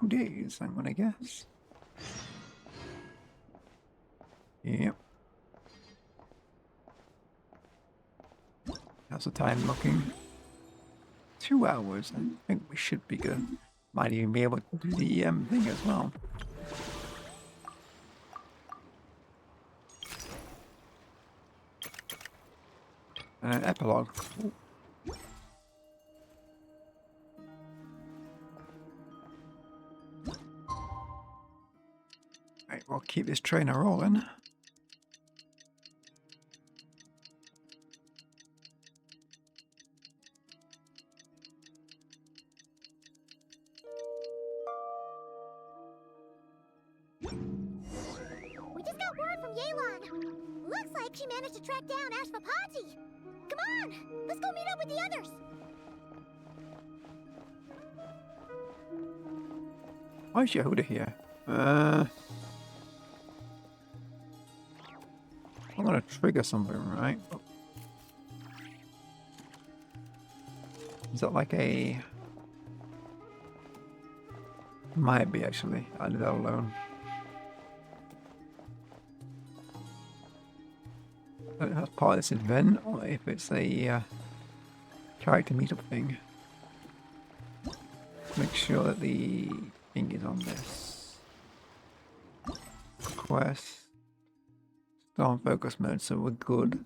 2 days, I'm gonna guess. Yep. How's the time looking? 2 hours. I think we should be good. Might even be able to do the thing as well. And an epilogue. Ooh. Right, we'll keep this trainer rolling. We just got word from Yelan. Looks like she managed to track down Ashvapati. Come on, let's go meet up with the others. Why is Yehuda here? I'm gonna trigger something, right? Oh. Is that like a... Might be, actually. I'll leave that alone. I don't know if that's part of this event, or if it's a character meetup thing. Make sure that the thing is on this. Quest. Still on focus mode, so we're good.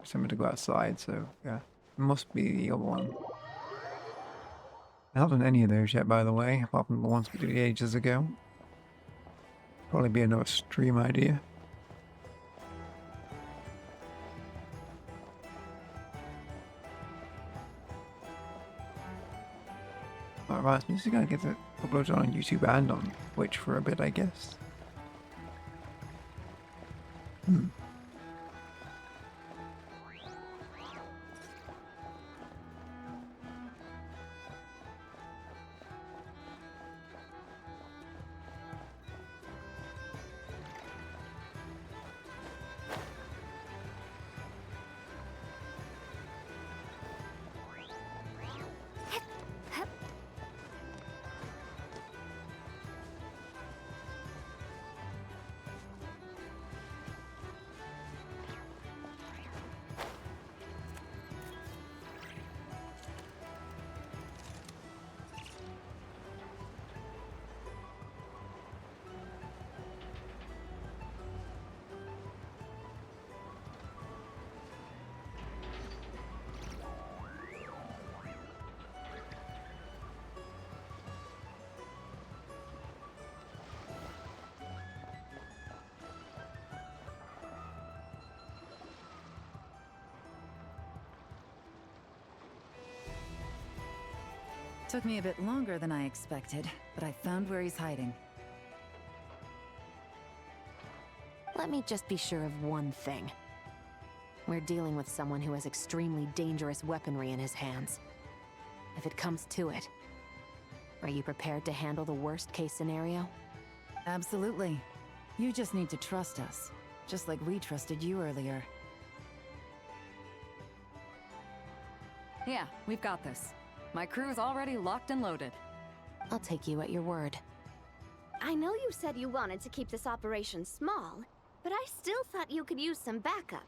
Something to go outside, so yeah. It must be the other one. I haven't done any of those yet, by the way, apart from the ones we did ages ago. Probably be another stream idea. Alright, so this is gonna get it uploaded on YouTube and on Twitch for a bit, I guess. Took me a bit longer than I expected, but I found where he's hiding. Let me just be sure of one thing. We're dealing with someone who has extremely dangerous weaponry in his hands. If it comes to it, are you prepared to handle the worst-case scenario? Absolutely. You just need to trust us, just like we trusted you earlier. Yeah, we've got this. My crew's already locked and loaded. I'll take you at your word. I know you said you wanted to keep this operation small, but I still thought you could use some backup.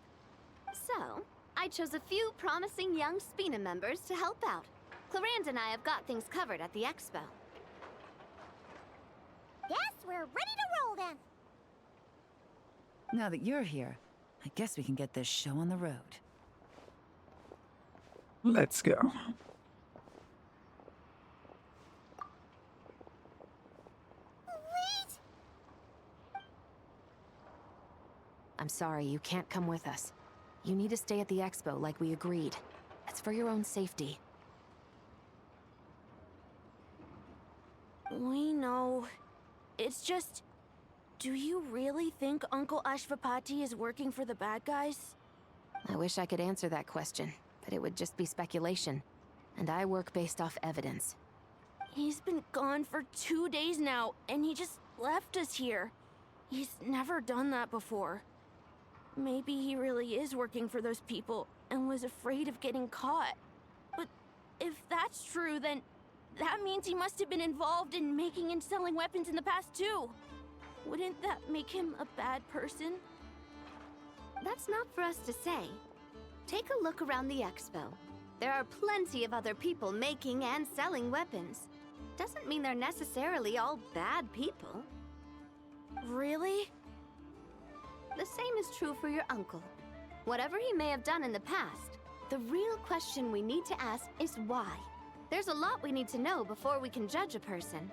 So, I chose a few promising young Spina members to help out. Clarand and I have got things covered at the expo. Guess we're ready to roll then. Now that you're here, I guess we can get this show on the road. Let's go. Wait! I'm sorry, you can't come with us. You need to stay at the expo like we agreed. It's for your own safety. We know. It's just... Do you really think Uncle Ashvapati is working for the bad guys? I wish I could answer that question, but it would just be speculation. And I work based off evidence. He's been gone for 2 days now, and he just left us here. He's never done that before. Maybe he really is working for those people, and was afraid of getting caught. But if that's true, then that means he must have been involved in making and selling weapons in the past too. Wouldn't that make him a bad person? That's not for us to say. Take a look around the expo. There are plenty of other people making and selling weapons. Doesn't mean they're necessarily all bad people. Really? The same is true for your uncle. Whatever he may have done in the past, the real question we need to ask is why. There's a lot we need to know before we can judge a person.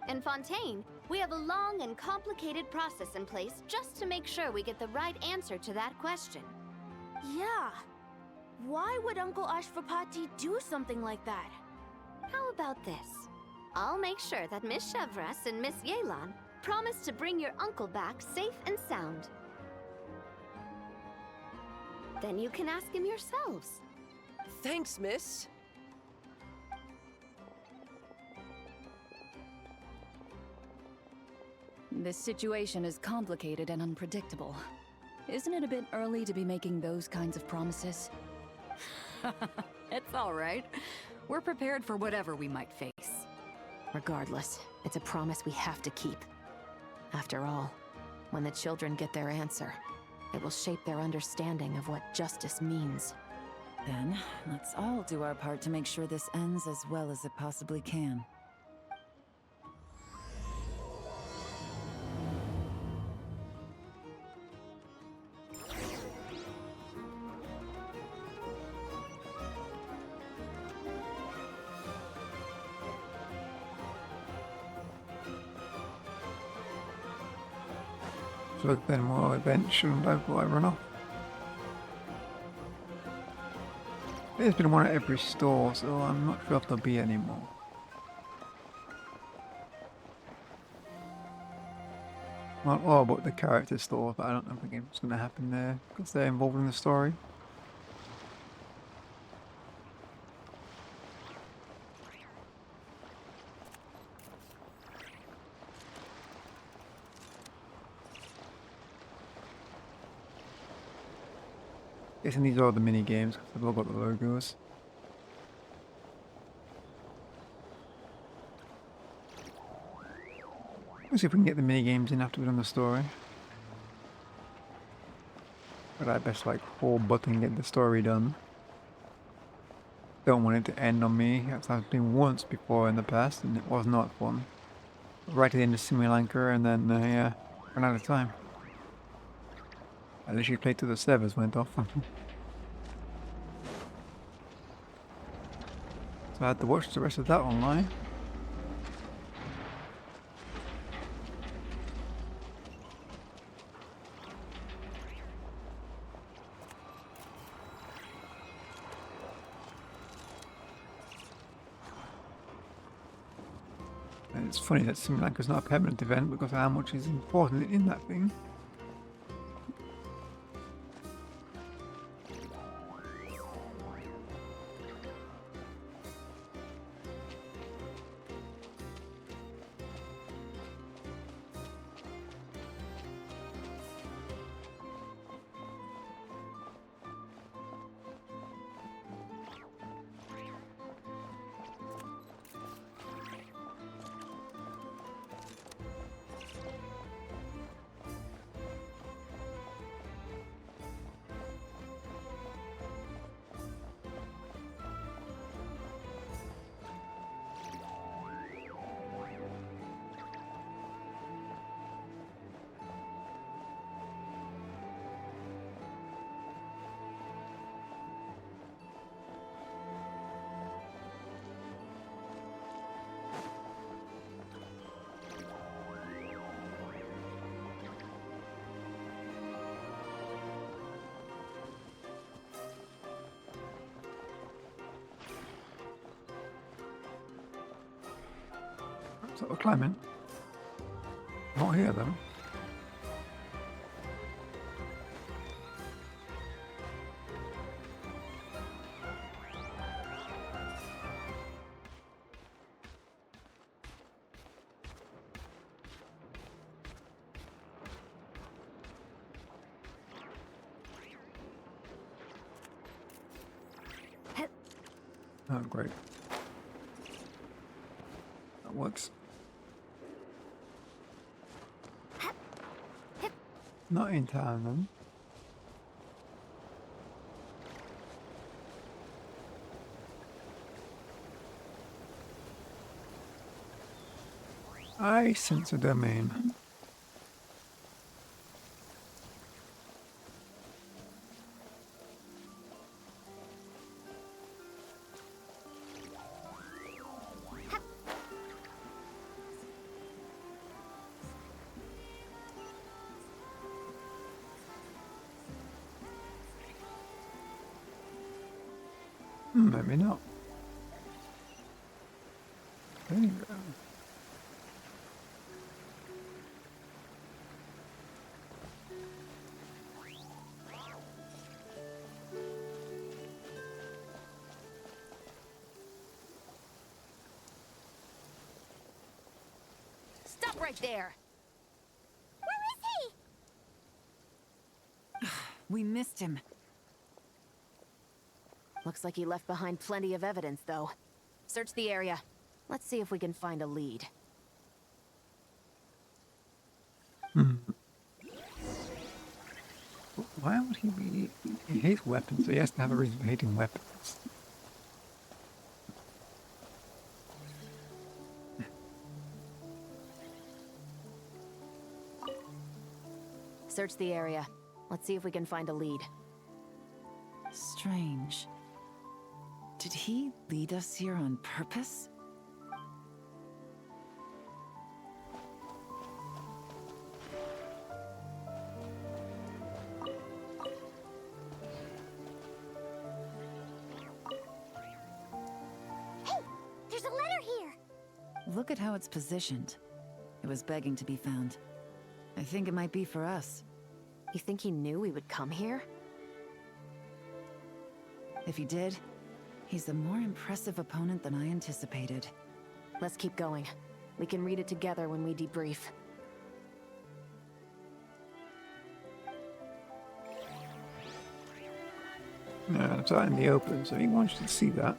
In Fontaine, we have a long and complicated process in place just to make sure we get the right answer to that question. Yeah. Why would Uncle Ashvapati do something like that? How about this? I'll make sure that Miss Chevras and Miss Yelan promise to bring your uncle back safe and sound. Then you can ask him yourselves. Thanks, miss. This situation is complicated and unpredictable. Isn't it a bit early to be making those kinds of promises? It's all right. We're prepared for whatever we might face. Regardless, it's a promise we have to keep. After all, when the children get their answer, it will shape their understanding of what justice means. Then, let's all do our part to make sure this ends as well as it possibly can. So then we'll eventually before I run off. There's been one at every store, so I'm not sure if there'll be any more. Well, all about the character store, but I don't think it's going to happen there because they're involved in the story. Guessing these are the mini games because they've all got the logos. We'll see if we can get the mini games in after we've done the story. But I best like whole button and get the story done. Don't want it to end on me. That's happened once before in the past and it was not fun. Right at the end of Sri Lanka and then yeah, ran out of time. I literally played till the servers went off. So I had to watch the rest of that online. And it's funny that Sri Lanka is not a permanent event because of how much is important in that thing. So we're climbing. Not here though. Oh, great. works. Not in time then. I sense a domain. Maybe not. There you go. Stop right there! We missed him. Looks like he left behind plenty of evidence, though. Search the area. Let's see if we can find a lead. Why would he be... He hates weapons, so he has to have a reason for hating weapons. Search the area. Let's see if we can find a lead. Strange. Did he lead us here on purpose? There's a letter here. Look at how it's positioned. It was begging to be found. I think it might be for us. You think he knew we would come here? If he did, he's a more impressive opponent than I anticipated. Let's keep going. We can read it together when we debrief. Yeah, it's out in the open, so he wants you to see that.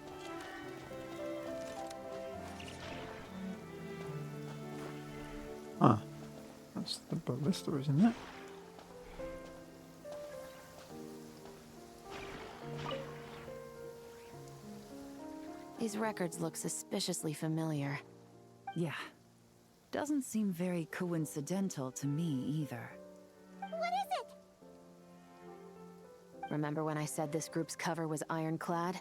Huh. That's the ballista, isn't it? These records look suspiciously familiar. Yeah. Doesn't seem very coincidental to me either. What is it? Remember when I said this group's cover was ironclad?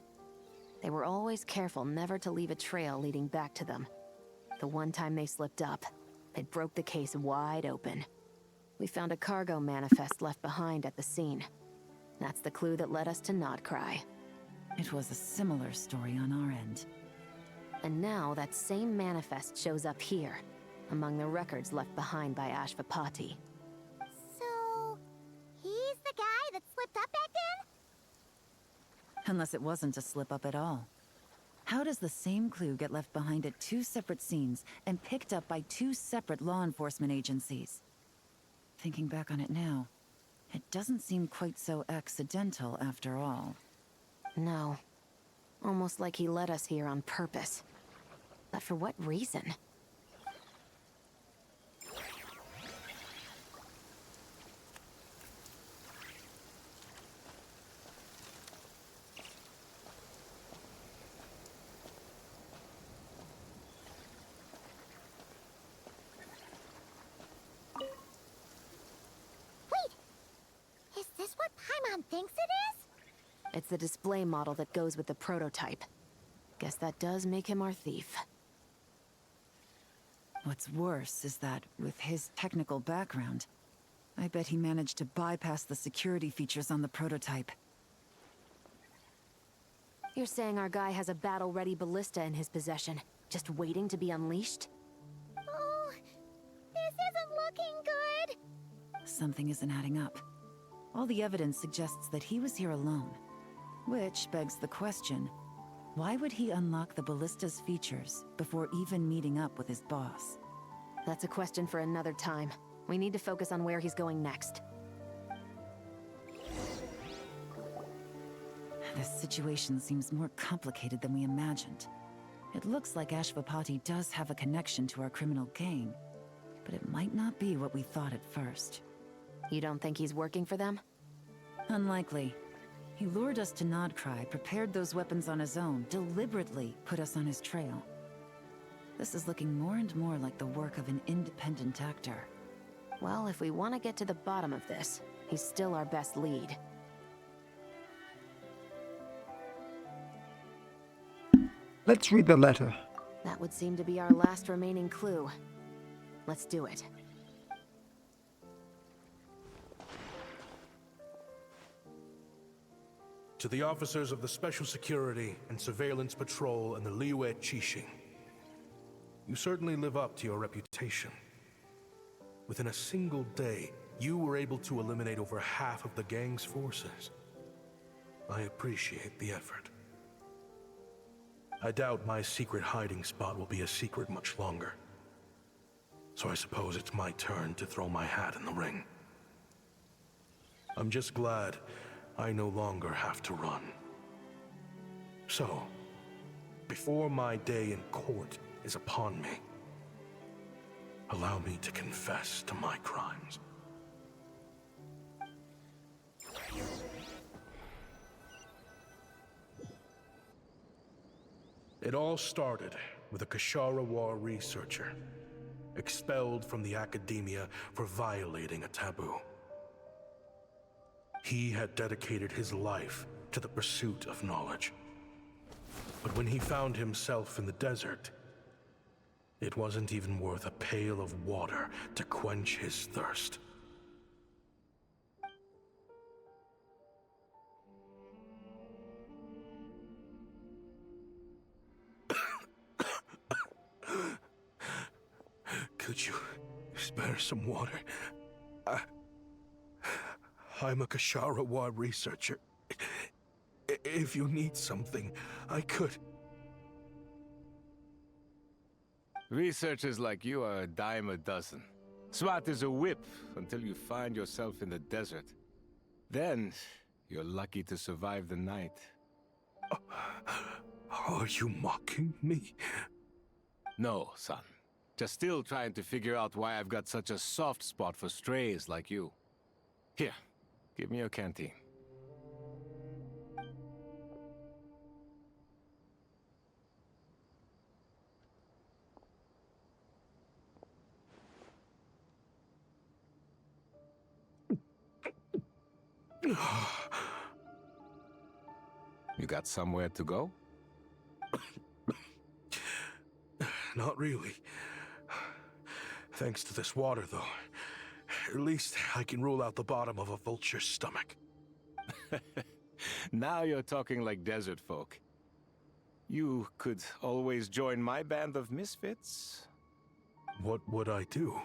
They were always careful never to leave a trail leading back to them. The one time they slipped up, it broke the case wide open. We found a cargo manifest left behind at the scene. That's the clue that led us to Nodcry. It was a similar story on our end. And now that same manifest shows up here, among the records left behind by Ashvapati. So, he's the guy that slipped up back then? Unless it wasn't a slip-up at all. How does the same clue get left behind at two separate scenes and picked up by two separate law enforcement agencies? Thinking back on it now, it doesn't seem quite so accidental after all. No. Almost like he led us here on purpose. But for what reason? Is this what Paimon thinks it is? It's the display model that goes with the prototype. Guess that does make him our thief. What's worse is that, with his technical background, I bet he managed to bypass the security features on the prototype. You're saying our guy has a battle-ready ballista in his possession, just waiting to be unleashed? Oh, this isn't looking good. Something isn't adding up. All the evidence suggests that he was here alone. Which begs the question, why would he unlock the ballista's features before even meeting up with his boss? That's a question for another time. We need to focus on where he's going next. This situation seems more complicated than we imagined. It looks like Ashvapati does have a connection to our criminal gang, but it might not be what we thought at first. You don't think he's working for them? Unlikely. He lured us to Nodcry, prepared those weapons on his own, deliberately put us on his trail. This is looking more and more like the work of an independent actor. Well, if we want to get to the bottom of this, he's still our best lead. Let's read the letter. That would seem to be our last remaining clue. Let's do it. To the officers of the Special Security and Surveillance Patrol and the Liyue Qixing, you certainly live up to your reputation. Within a single day, you were able to eliminate over half of the gang's forces. I appreciate the effort. I doubt my secret hiding spot will be a secret much longer. So I suppose it's my turn to throw my hat in the ring. I'm just glad I no longer have to run. So, before my day in court is upon me, allow me to confess to my crimes. It all started with a Kshatriya researcher, expelled from the academia for violating a taboo. He had dedicated his life to the pursuit of knowledge. But when he found himself in the desert, it wasn't even worth a pail of water to quench his thirst. Could you spare some water? I'm a Kshatriya researcher. If you need something, I could. Researchers like you are a dime a dozen. Smart as a whip until you find yourself in the desert. Then, you're lucky to survive the night. Are you mocking me? No, son. Just still trying to figure out why I've got such a soft spot for strays like you. Here, give me your canteen. You got somewhere to go? Not really. Thanks to this water, though. At least I can rule out the bottom of a vulture's stomach. Now you're talking like desert folk. You could always join my band of misfits. What would I do?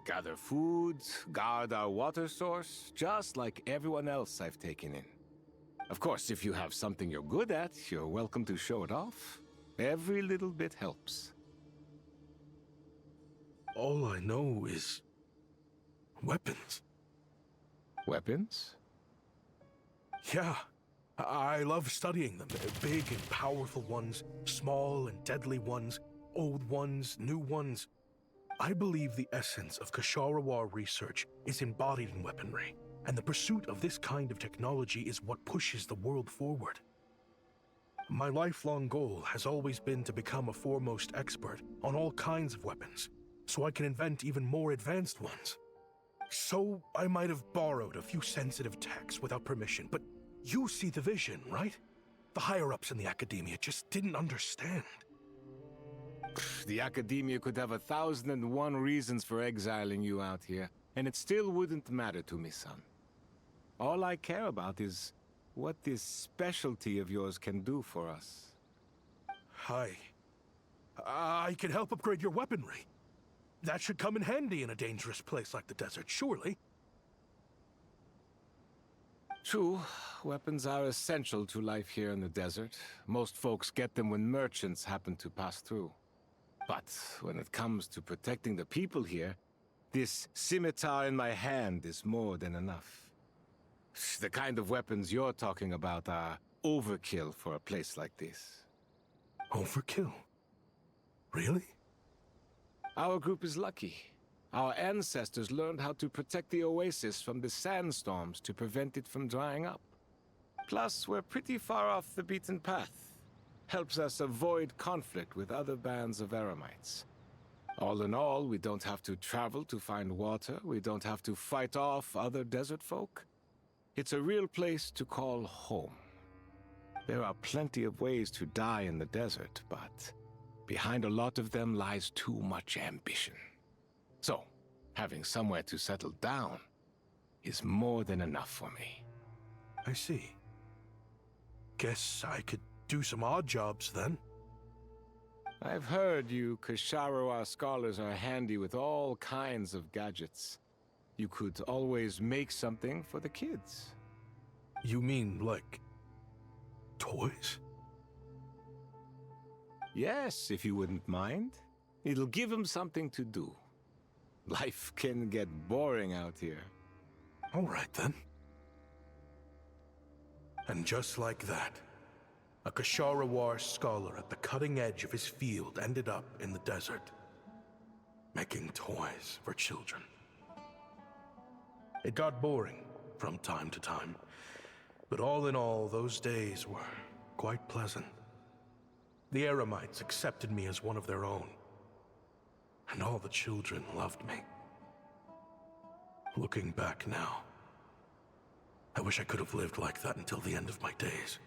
Gather food, guard our water source, just like everyone else I've taken in. Of course, if you have something you're good at, you're welcome to show it off. Every little bit helps. All I know is weapons. Weapons? Yeah, I love studying them. Big and powerful ones, small and deadly ones, old ones, new ones. I believe the essence of Kshatriya research is embodied in weaponry, and the pursuit of this kind of technology is what pushes the world forward. My lifelong goal has always been to become a foremost expert on all kinds of weapons, so I can invent even more advanced ones. So I might have borrowed a few sensitive techs without permission, but you see the vision, right? The higher-ups in the academia just didn't understand. The academia could have 1,001 reasons for exiling you out here, and it still wouldn't matter to me, son. All I care about is what this specialty of yours can do for us. I can help upgrade your weaponry. That should come in handy in a dangerous place like the desert, surely. True, weapons are essential to life here in the desert. Most folks get them when merchants happen to pass through. But when it comes to protecting the people here, this scimitar in my hand is more than enough. The kind of weapons you're talking about are overkill for a place like this. Overkill? Really? Our group is lucky. Our ancestors learned how to protect the oasis from the sandstorms to prevent it from drying up. Plus, we're pretty far off the beaten path. Helps us avoid conflict with other bands of Eremites. All in all, we don't have to travel to find water, we don't have to fight off other desert folk. It's a real place to call home. There are plenty of ways to die in the desert, but behind a lot of them lies too much ambition. So, having somewhere to settle down is more than enough for me. I see. Guess I could do some odd jobs then. I've heard you Kasharawa scholars are handy with all kinds of gadgets. You could always make something for the kids. You mean, like, toys? Yes, if you wouldn't mind. It'll give them something to do. Life can get boring out here. All right, then. And just like that, a Kasharawar scholar at the cutting edge of his field ended up in the desert, making toys for children. It got boring from time to time, but all in all, those days were quite pleasant. The Eremites accepted me as one of their own, and all the children loved me. Looking back now, I wish I could have lived like that until the end of my days.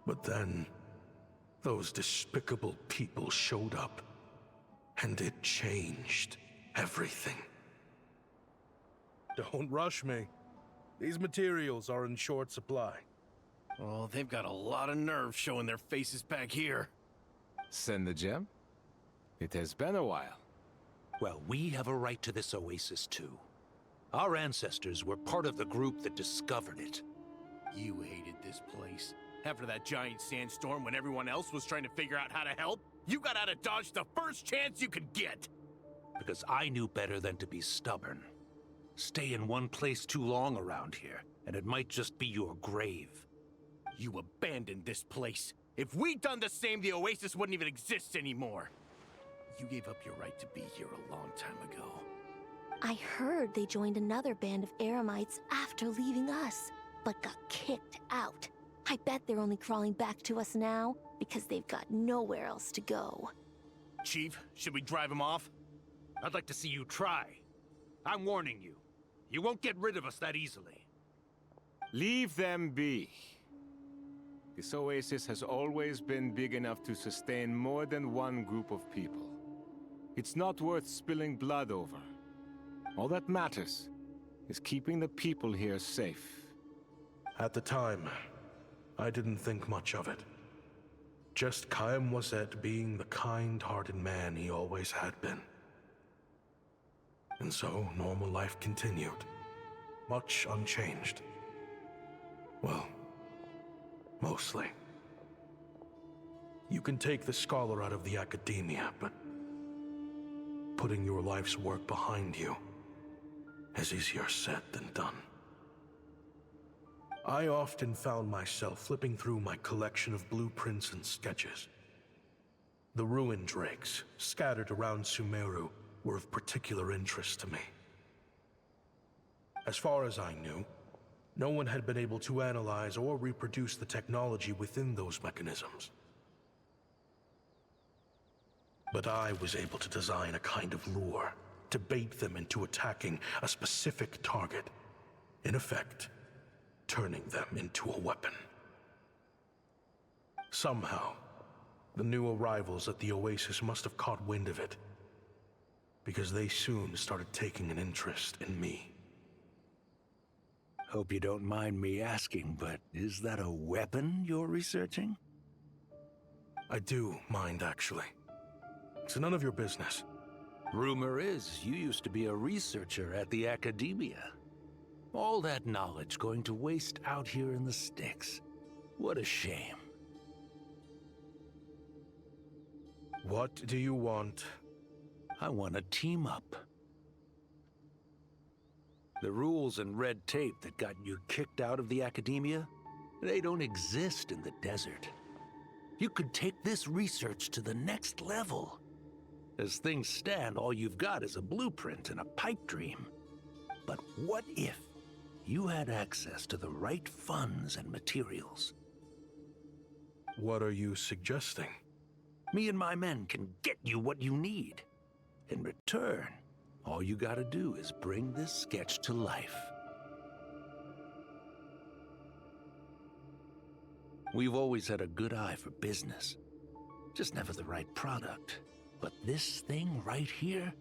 But then, those despicable people showed up, and it changed everything. Don't rush me. These materials are in short supply. Oh, they've got a lot of nerve showing their faces back here. Send the gem? It has been a while. Well, we have a right to this oasis too. Our ancestors were part of the group that discovered it. You hated this place. After that giant sandstorm when everyone else was trying to figure out how to help, you got out of Dodge the first chance you could get! Because I knew better than to be stubborn. Stay in one place too long around here, and it might just be your grave. You abandoned this place. If we'd done the same, the Oasis wouldn't even exist anymore. You gave up your right to be here a long time ago. I heard they joined another band of Eremites after leaving us, but got kicked out. I bet they're only crawling back to us now because they've got nowhere else to go. Chief, should we drive him off? I'd like to see you try. I'm warning you. You won't get rid of us that easily. Leave them be. This oasis has always been big enough to sustain more than one group of people. It's not worth spilling blood over. All that matters is keeping the people here safe. At the time, I didn't think much of it. Just Khaim Wazet being the kind-hearted man he always had been. And so, normal life continued. Much unchanged. Well, mostly. You can take the scholar out of the academia, but putting your life's work behind you is easier said than done. I often found myself flipping through my collection of blueprints and sketches. The ruin drakes scattered around Sumeru were of particular interest to me. As far as I knew, no one had been able to analyze or reproduce the technology within those mechanisms. But I was able to design a kind of lure to bait them into attacking a specific target. In effect, turning them into a weapon. Somehow, the new arrivals at the Oasis must have caught wind of it, because they soon started taking an interest in me. Hope you don't mind me asking, but is that a weapon you're researching? I do mind, actually. It's none of your business. Rumor is you used to be a researcher at the academia. All that knowledge going to waste out here in the sticks. What a shame. What do you want? I want to team up. The rules and red tape that got you kicked out of the academia, they don't exist in the desert. You could take this research to the next level. As things stand, all you've got is a blueprint and a pipe dream. But what if you had access to the right funds and materials? What are you suggesting? Me and my men can get you what you need. In return, all you gotta do is bring this sketch to life. We've always had a good eye for business. Just never the right product. But this thing right here,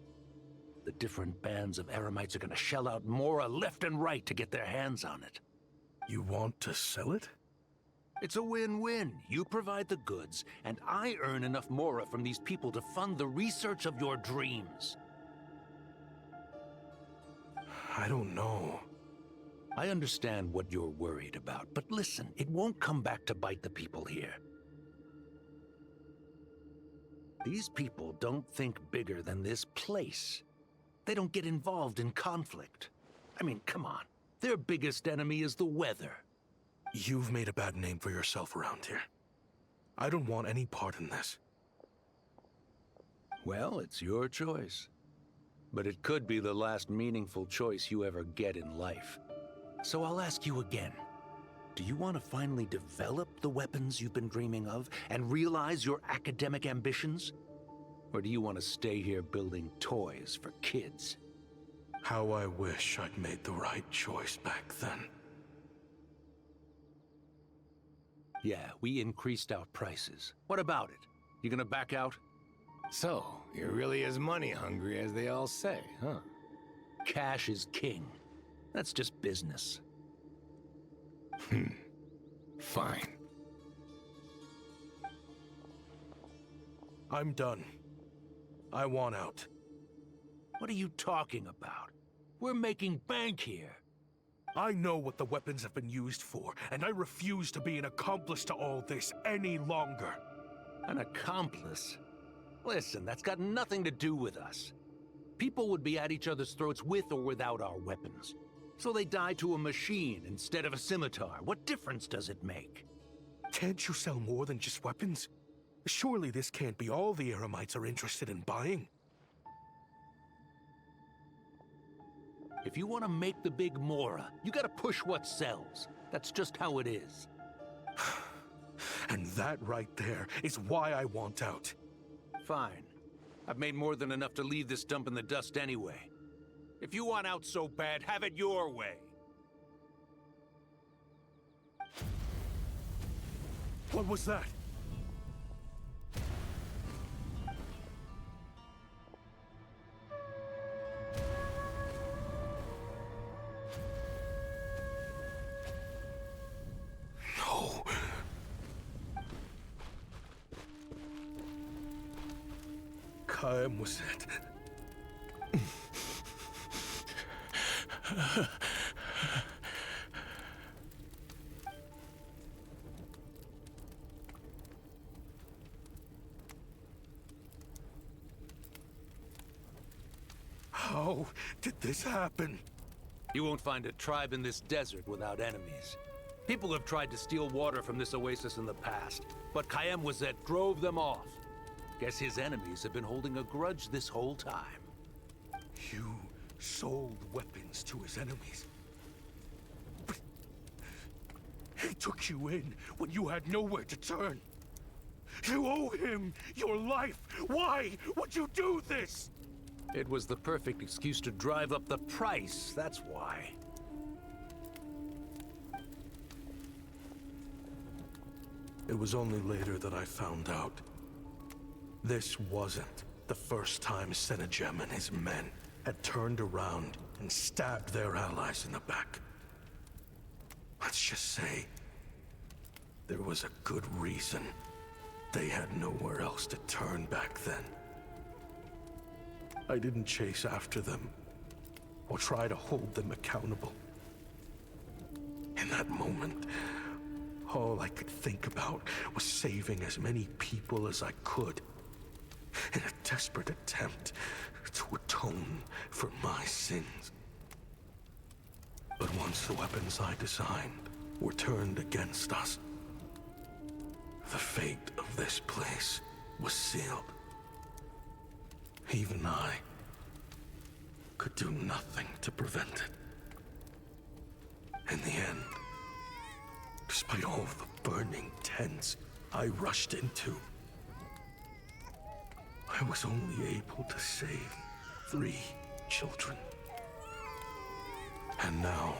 the different bands of Eremites are gonna shell out Mora left and right to get their hands on it. You want to sell it? It's a win-win. You provide the goods, and I earn enough Mora from these people to fund the research of your dreams. I don't know. I understand what you're worried about, but listen, it won't come back to bite the people here. These people don't think bigger than this place. They don't get involved in conflict. I mean, come on. Their biggest enemy is the weather. You've made a bad name for yourself around here. I don't want any part in this. Well, it's your choice. But it could be the last meaningful choice you ever get in life. So I'll ask you again. Do you want to finally develop the weapons you've been dreaming of and realize your academic ambitions? Or do you want to stay here building toys for kids? How I wish I'd made the right choice back then. Yeah, we increased our prices. What about it? You gonna back out? So, you're really as money hungry as they all say, huh? Cash is king. That's just business. Fine. I'm done. I want out. What are you talking about? We're making bank here. I know what the weapons have been used for, and I refuse to be an accomplice to all this any longer. An accomplice? Listen, that's got nothing to do with us. People would be at each other's throats with or without our weapons. So they die to a machine instead of a scimitar. What difference does it make? Can't you sell more than just weapons? Surely this can't be all the Eremites are interested in buying. If you want to make the big Mora, you gotta push what sells. That's just how it is. And that right there is why I want out. Fine. I've made more than enough to leave this dump in the dust anyway. If you want out so bad, have it your way. What was that? No. Kaem was it? How did this happen? You won't find a tribe in this desert without enemies. People have tried to steal water from this oasis in the past, but Kaem Wazet drove them off. Guess his enemies have been holding a grudge this whole time. You sold weapons to his enemies. But he took you in when you had nowhere to turn. You owe him your life. Why would you do this? It was the perfect excuse to drive up the price, that's why. It was only later that I found out. This wasn't the first time Senegem and his men had turned around and stabbed their allies in the back. Let's just say, there was a good reason they had nowhere else to turn back then. I didn't chase after them, or try to hold them accountable. In that moment, all I could think about was saving as many people as I could, in a desperate attempt to atone for my sins. But once the weapons I designed were turned against us, the fate of this place was sealed. Even I could do nothing to prevent it. In the end, despite all the burning tents I rushed into, I was only able to save 3 children. And now,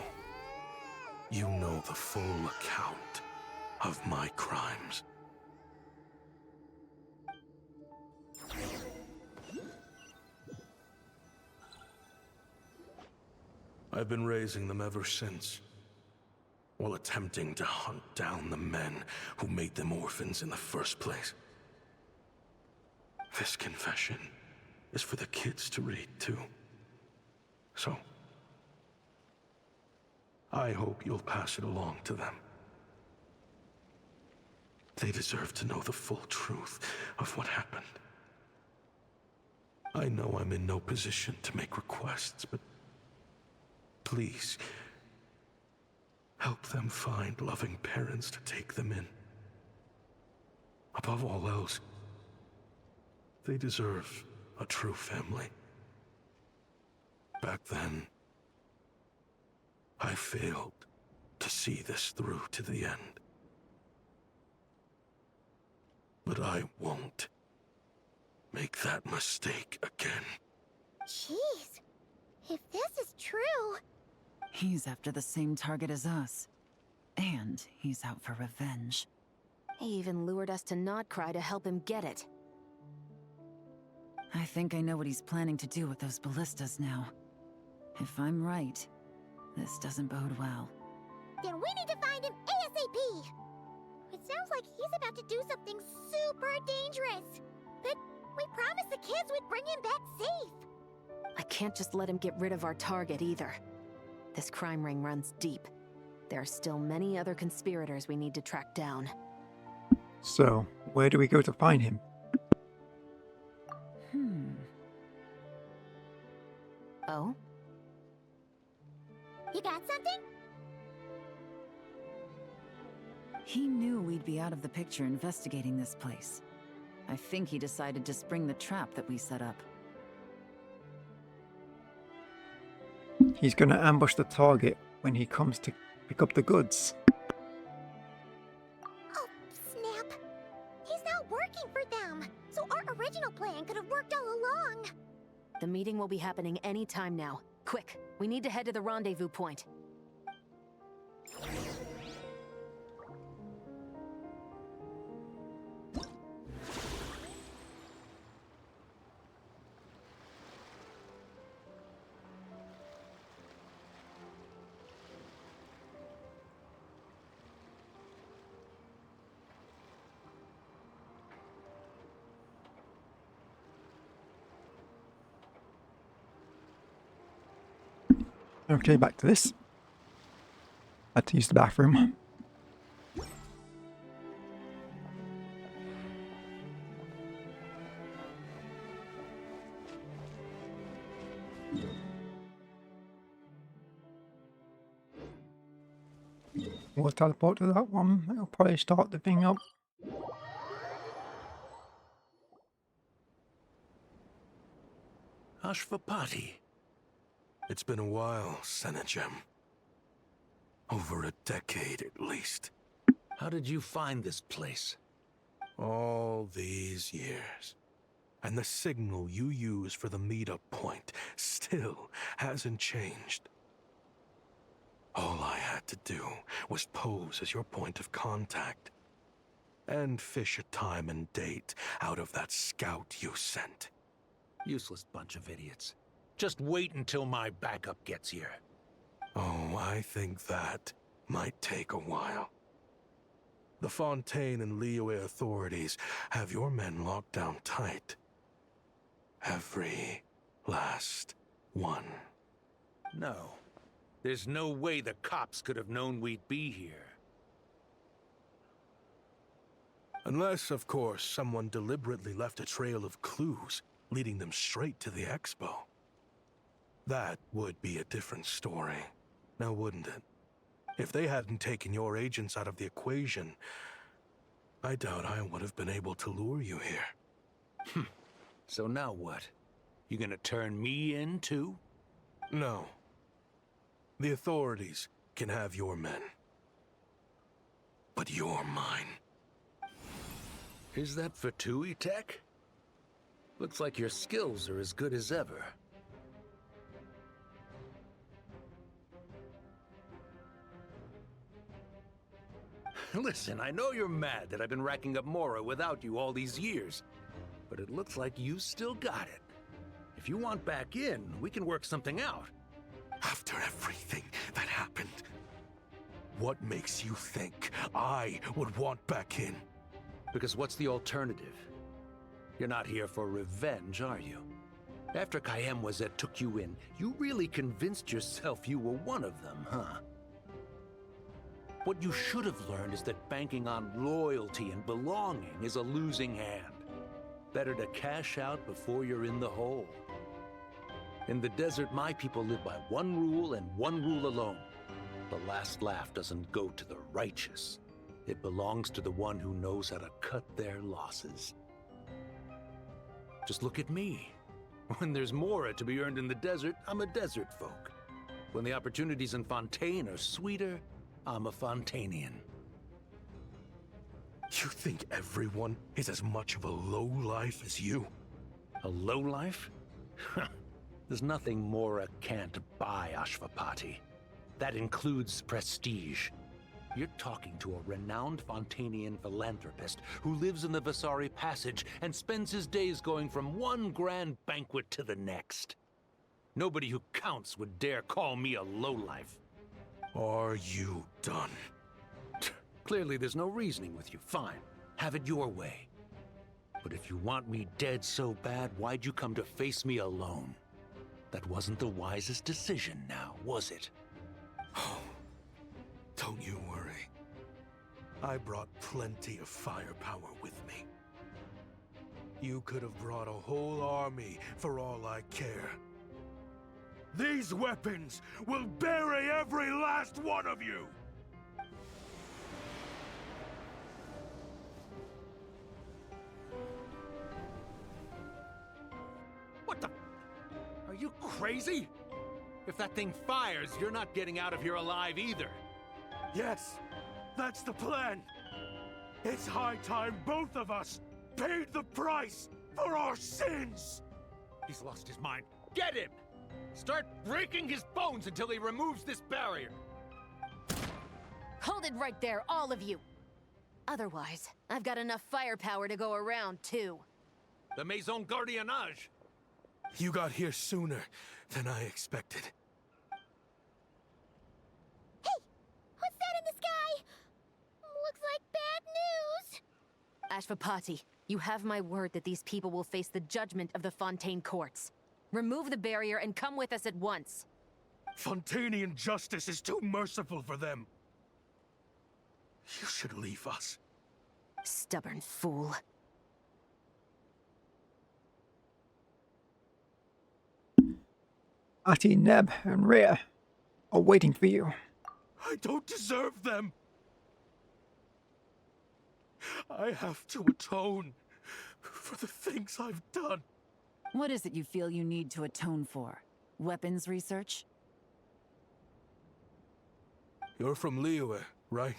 you know the full account of my crimes. I've been raising them ever since, while attempting to hunt down the men who made them orphans in the first place. This confession is for the kids to read, too. So, I hope you'll pass it along to them. They deserve to know the full truth of what happened. I know I'm in no position to make requests, but please, help them find loving parents to take them in. Above all else, they deserve a true family. Back then, I failed to see this through to the end. But I won't make that mistake again. Jeez, if this is true... He's after the same target as us. And he's out for revenge. He even lured us to Notcry to help him get it. I think I know what he's planning to do with those ballistas now. If I'm right, this doesn't bode well. Then we need to find him ASAP! It sounds like he's about to do something super dangerous. But we promised the kids we'd bring him back safe. I can't just let him get rid of our target either. This crime ring runs deep. There are still many other conspirators we need to track down. So, where do we go to find him? Oh? You got something? He knew we'd be out of the picture investigating this place. I think he decided to spring the trap that we set up. He's gonna ambush the target when he comes to pick up the goods. Oh, snap. He's not working for them. So our original plan could have worked all along. The meeting will be happening any time now. Quick, we need to head to the rendezvous point. Okay, back to this. Had to use the bathroom. We'll teleport to that one. It'll probably start the thing up. Ashvapati. It's been a while, Senegem. Over a decade at least. How did you find this place? All these years. And the signal you use for the meetup point still hasn't changed. All I had to do was pose as your point of contact. And fish a time and date out of that scout you sent. Useless bunch of idiots. Just wait until my backup gets here. Oh, I think that might take a while. The Fontaine and Liyue authorities have your men locked down tight. Every last one. No. There's no way the cops could have known we'd be here. Unless, of course, someone deliberately left a trail of clues leading them straight to the expo. That would be a different story, now wouldn't it? If they hadn't taken your agents out of the equation, I doubt I would have been able to lure you here. So now what? You gonna turn me in, too? No. The authorities can have your men. But you're mine. Is that for Tui Tech? Looks like your skills are as good as ever. Listen, I know you're mad that I've been racking up Mora without you all these years, but it looks like you still got it. If you want back in, we can work something out. After everything that happened, what makes you think I would want back in? Because what's the alternative? You're not here for revenge, are you? After Kayemwazet took you in, you really convinced yourself you were one of them, huh? What you should have learned is that banking on loyalty and belonging is a losing hand. Better to cash out before you're in the hole. In the desert, my people live by one rule and one rule alone. The last laugh doesn't go to the righteous. It belongs to the one who knows how to cut their losses. Just look at me. When there's Mora to be earned in the desert, I'm a desert folk. When the opportunities in Fontaine are sweeter, I'm a Fontanian. You think everyone is as much of a lowlife as you? A lowlife? There's nothing Mora can't buy, Ashvapati. That includes prestige. You're talking to a renowned Fontanian philanthropist who lives in the Vasari Passage and spends his days going from one grand banquet to the next. Nobody who counts would dare call me a lowlife. Are you done? Clearly there's no reasoning with you. Fine, have it your way. But if you want me dead so bad, why'd you come to face me alone? That wasn't the wisest decision now, was it? Oh, don't you worry. I brought plenty of firepower with me. You could have brought a whole army for all I care. These weapons will bury every last one of you! What the? Are you crazy? If that thing fires, you're not getting out of here alive either. Yes, that's the plan. It's high time both of us paid the price for our sins! He's lost his mind. Get him! Start breaking his bones until he removes this barrier. Hold it right there, all of you! Otherwise, I've got enough firepower to go around, too. The Maison Gardiennage. You got here sooner than I expected. Hey! What's that in the sky? Looks like bad news! Ashvapati, you have my word that these people will face the judgment of the Fontaine courts. Remove the barrier and come with us at once. Fontanian justice is too merciful for them. You should leave us. Stubborn fool. Ati, Neb, and Rhea are waiting for you. I don't deserve them. I have to atone for the things I've done. What is it you feel you need to atone for? Weapons research? You're from Liyue, right?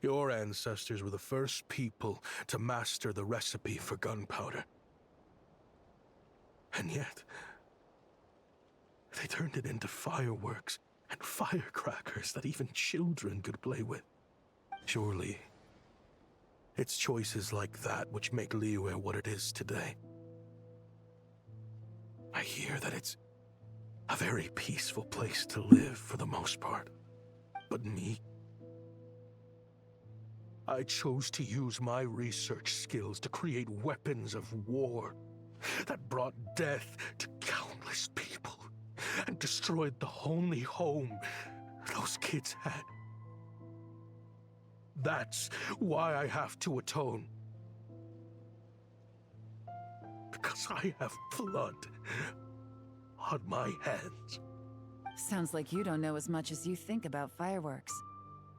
Your ancestors were the first people to master the recipe for gunpowder. And yet, they turned it into fireworks and firecrackers that even children could play with. Surely, it's choices like that which make Liyue what it is today. I hear that it's a very peaceful place to live for the most part. But me? I chose to use my research skills to create weapons of war that brought death to countless people and destroyed the only home those kids had. That's why I have to atone. Because I have blood on my hands. Sounds like you don't know as much as you think about fireworks.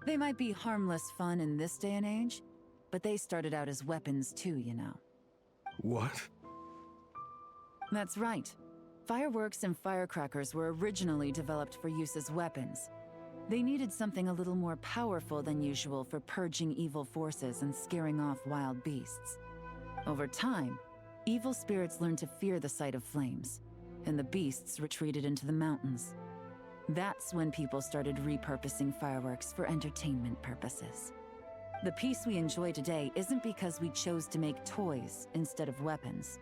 They might be harmless fun in this day and age, but they started out as weapons too, you know. What? That's right. Fireworks and firecrackers were originally developed for use as weapons. They needed something a little more powerful than usual for purging evil forces and scaring off wild beasts. Over time, evil spirits learned to fear the sight of flames, and the beasts retreated into the mountains. That's when people started repurposing fireworks for entertainment purposes. The peace we enjoy today isn't because we chose to make toys instead of weapons.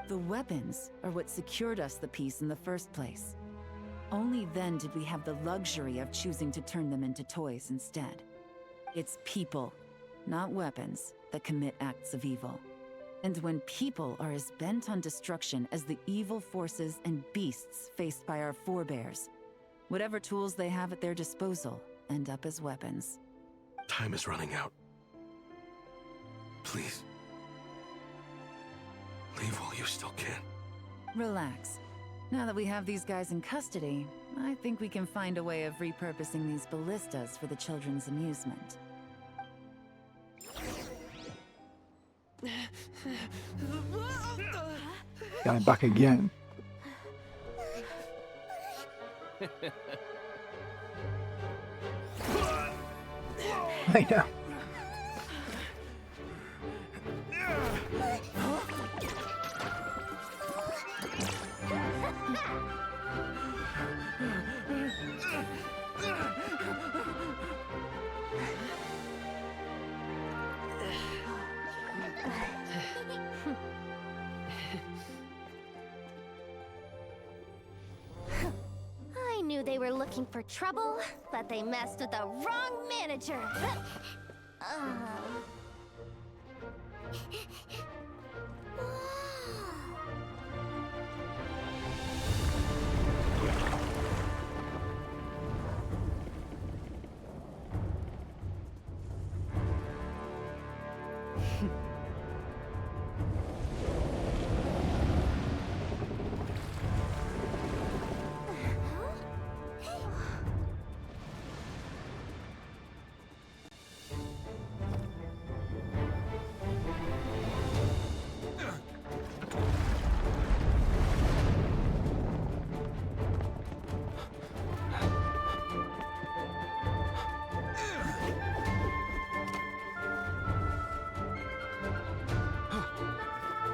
The weapons are what secured us the peace in the first place. Only then did we have the luxury of choosing to turn them into toys instead. It's people, not weapons, that commit acts of evil. And when people are as bent on destruction as the evil forces and beasts faced by our forebears, whatever tools they have at their disposal end up as weapons. Time is running out. Please. Leave while you still can. Relax. Now that we have these guys in custody, I think we can find a way of repurposing these ballistas for the children's amusement. Going back again. I know. I knew they were looking for trouble, but they messed with the wrong manager.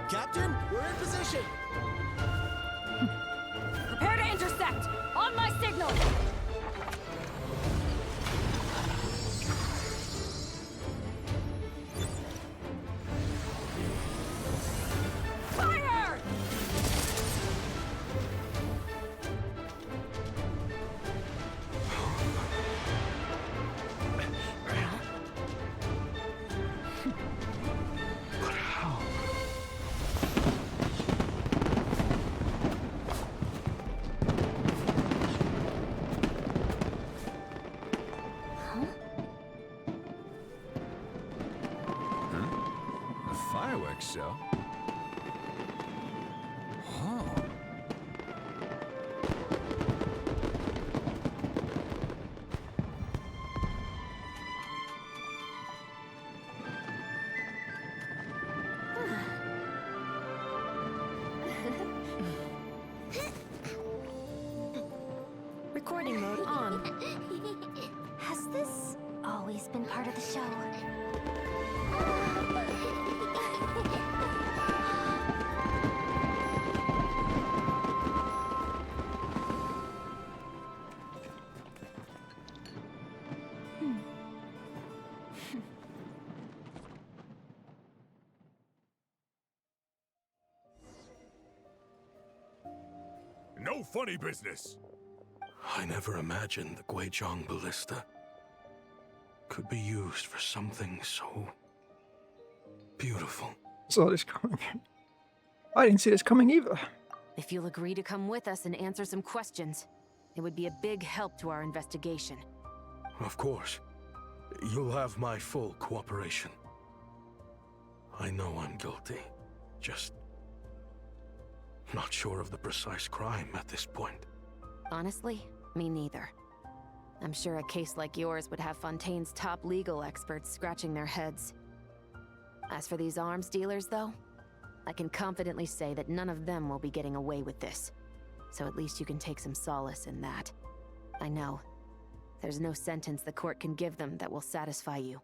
Captain, we're in position! Prepare to intercept! On my signal! Fire! But how? A fireworks show? Oh. Recording mode on. Has this always been part of the show? No funny business! I never imagined the Guizhong ballista could be used for something so beautiful. Saw this coming. I didn't see this coming either. If you'll agree to come with us and answer some questions, it would be a big help to our investigation. Of course. You'll have my full cooperation. I know I'm guilty. Just not sure of the precise crime at this point. Honestly, me neither. I'm sure a case like yours would have Fontaine's top legal experts scratching their heads. As for these arms dealers, though, I can confidently say that none of them will be getting away with this. So at least you can take some solace in that. I know. There's no sentence the court can give them that will satisfy you.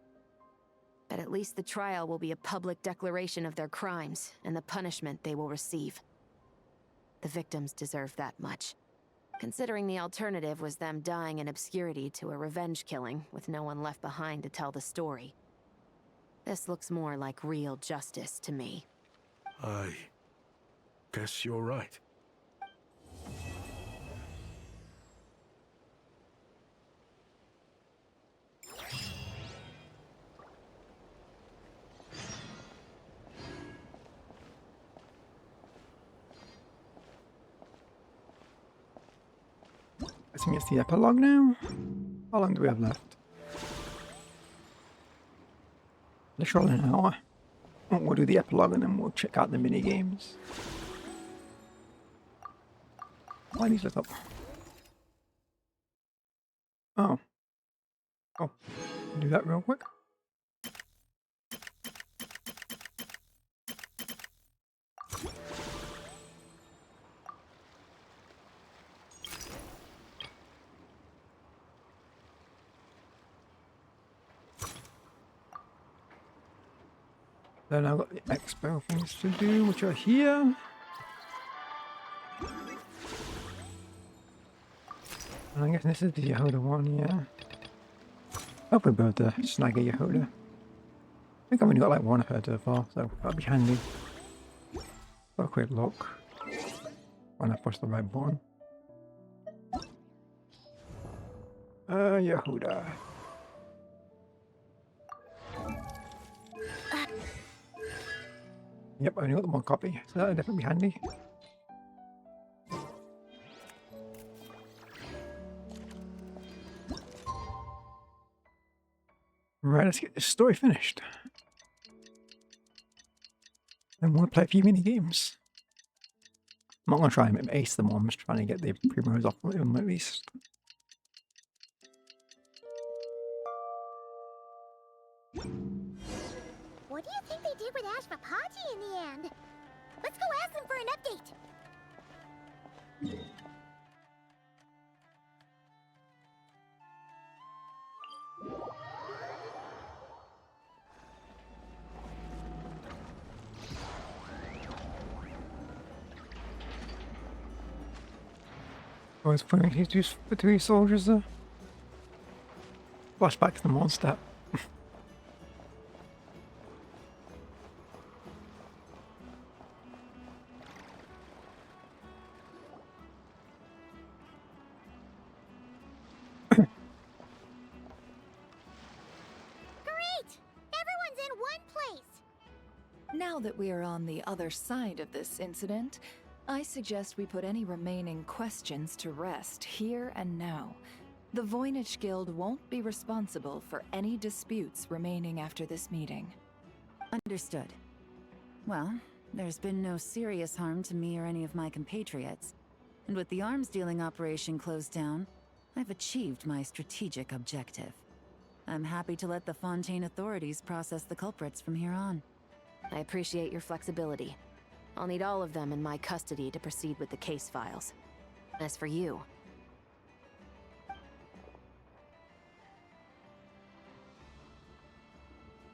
But at least the trial will be a public declaration of their crimes and the punishment they will receive. The victims deserve that much. Considering the alternative was them dying in obscurity to a revenge killing with no one left behind to tell the story. This looks more like real justice to me. I guess you're right. I think it's the epilogue now. How long do we have left? Literally an hour. We'll do the epilogue and then we'll check out the mini games. Why are these lit up? Oh. Oh. Do that real quick. Then I've got the expo things to do, which are here. And I guess this is the Yehoda one, yeah. Hope we're able to snag a Yehoda. I think I've only got like one of her so far, so that'll be handy. For a quick look. When I push the right button. Yehoda. Yep, I only got the one copy, so that'll definitely be handy. Right, let's get this story finished. Then we'll play a few mini games. I'm not going to try and ace them all, I'm just trying to get the primos off them at least. What do you think they did with Ashvapati in the end? Let's go ask them for an update. I was putting these three soldiers there. Flashback to the monster. Now that we are on the other side of this incident, I suggest we put any remaining questions to rest here and now. The Voynich Guild won't be responsible for any disputes remaining after this meeting. Understood. Well, there's been no serious harm to me or any of my compatriots. And with the arms dealing operation closed down, I've achieved my strategic objective. I'm happy to let the Fontaine authorities process the culprits from here on. I appreciate your flexibility. I'll need all of them in my custody to proceed with the case files. As for you...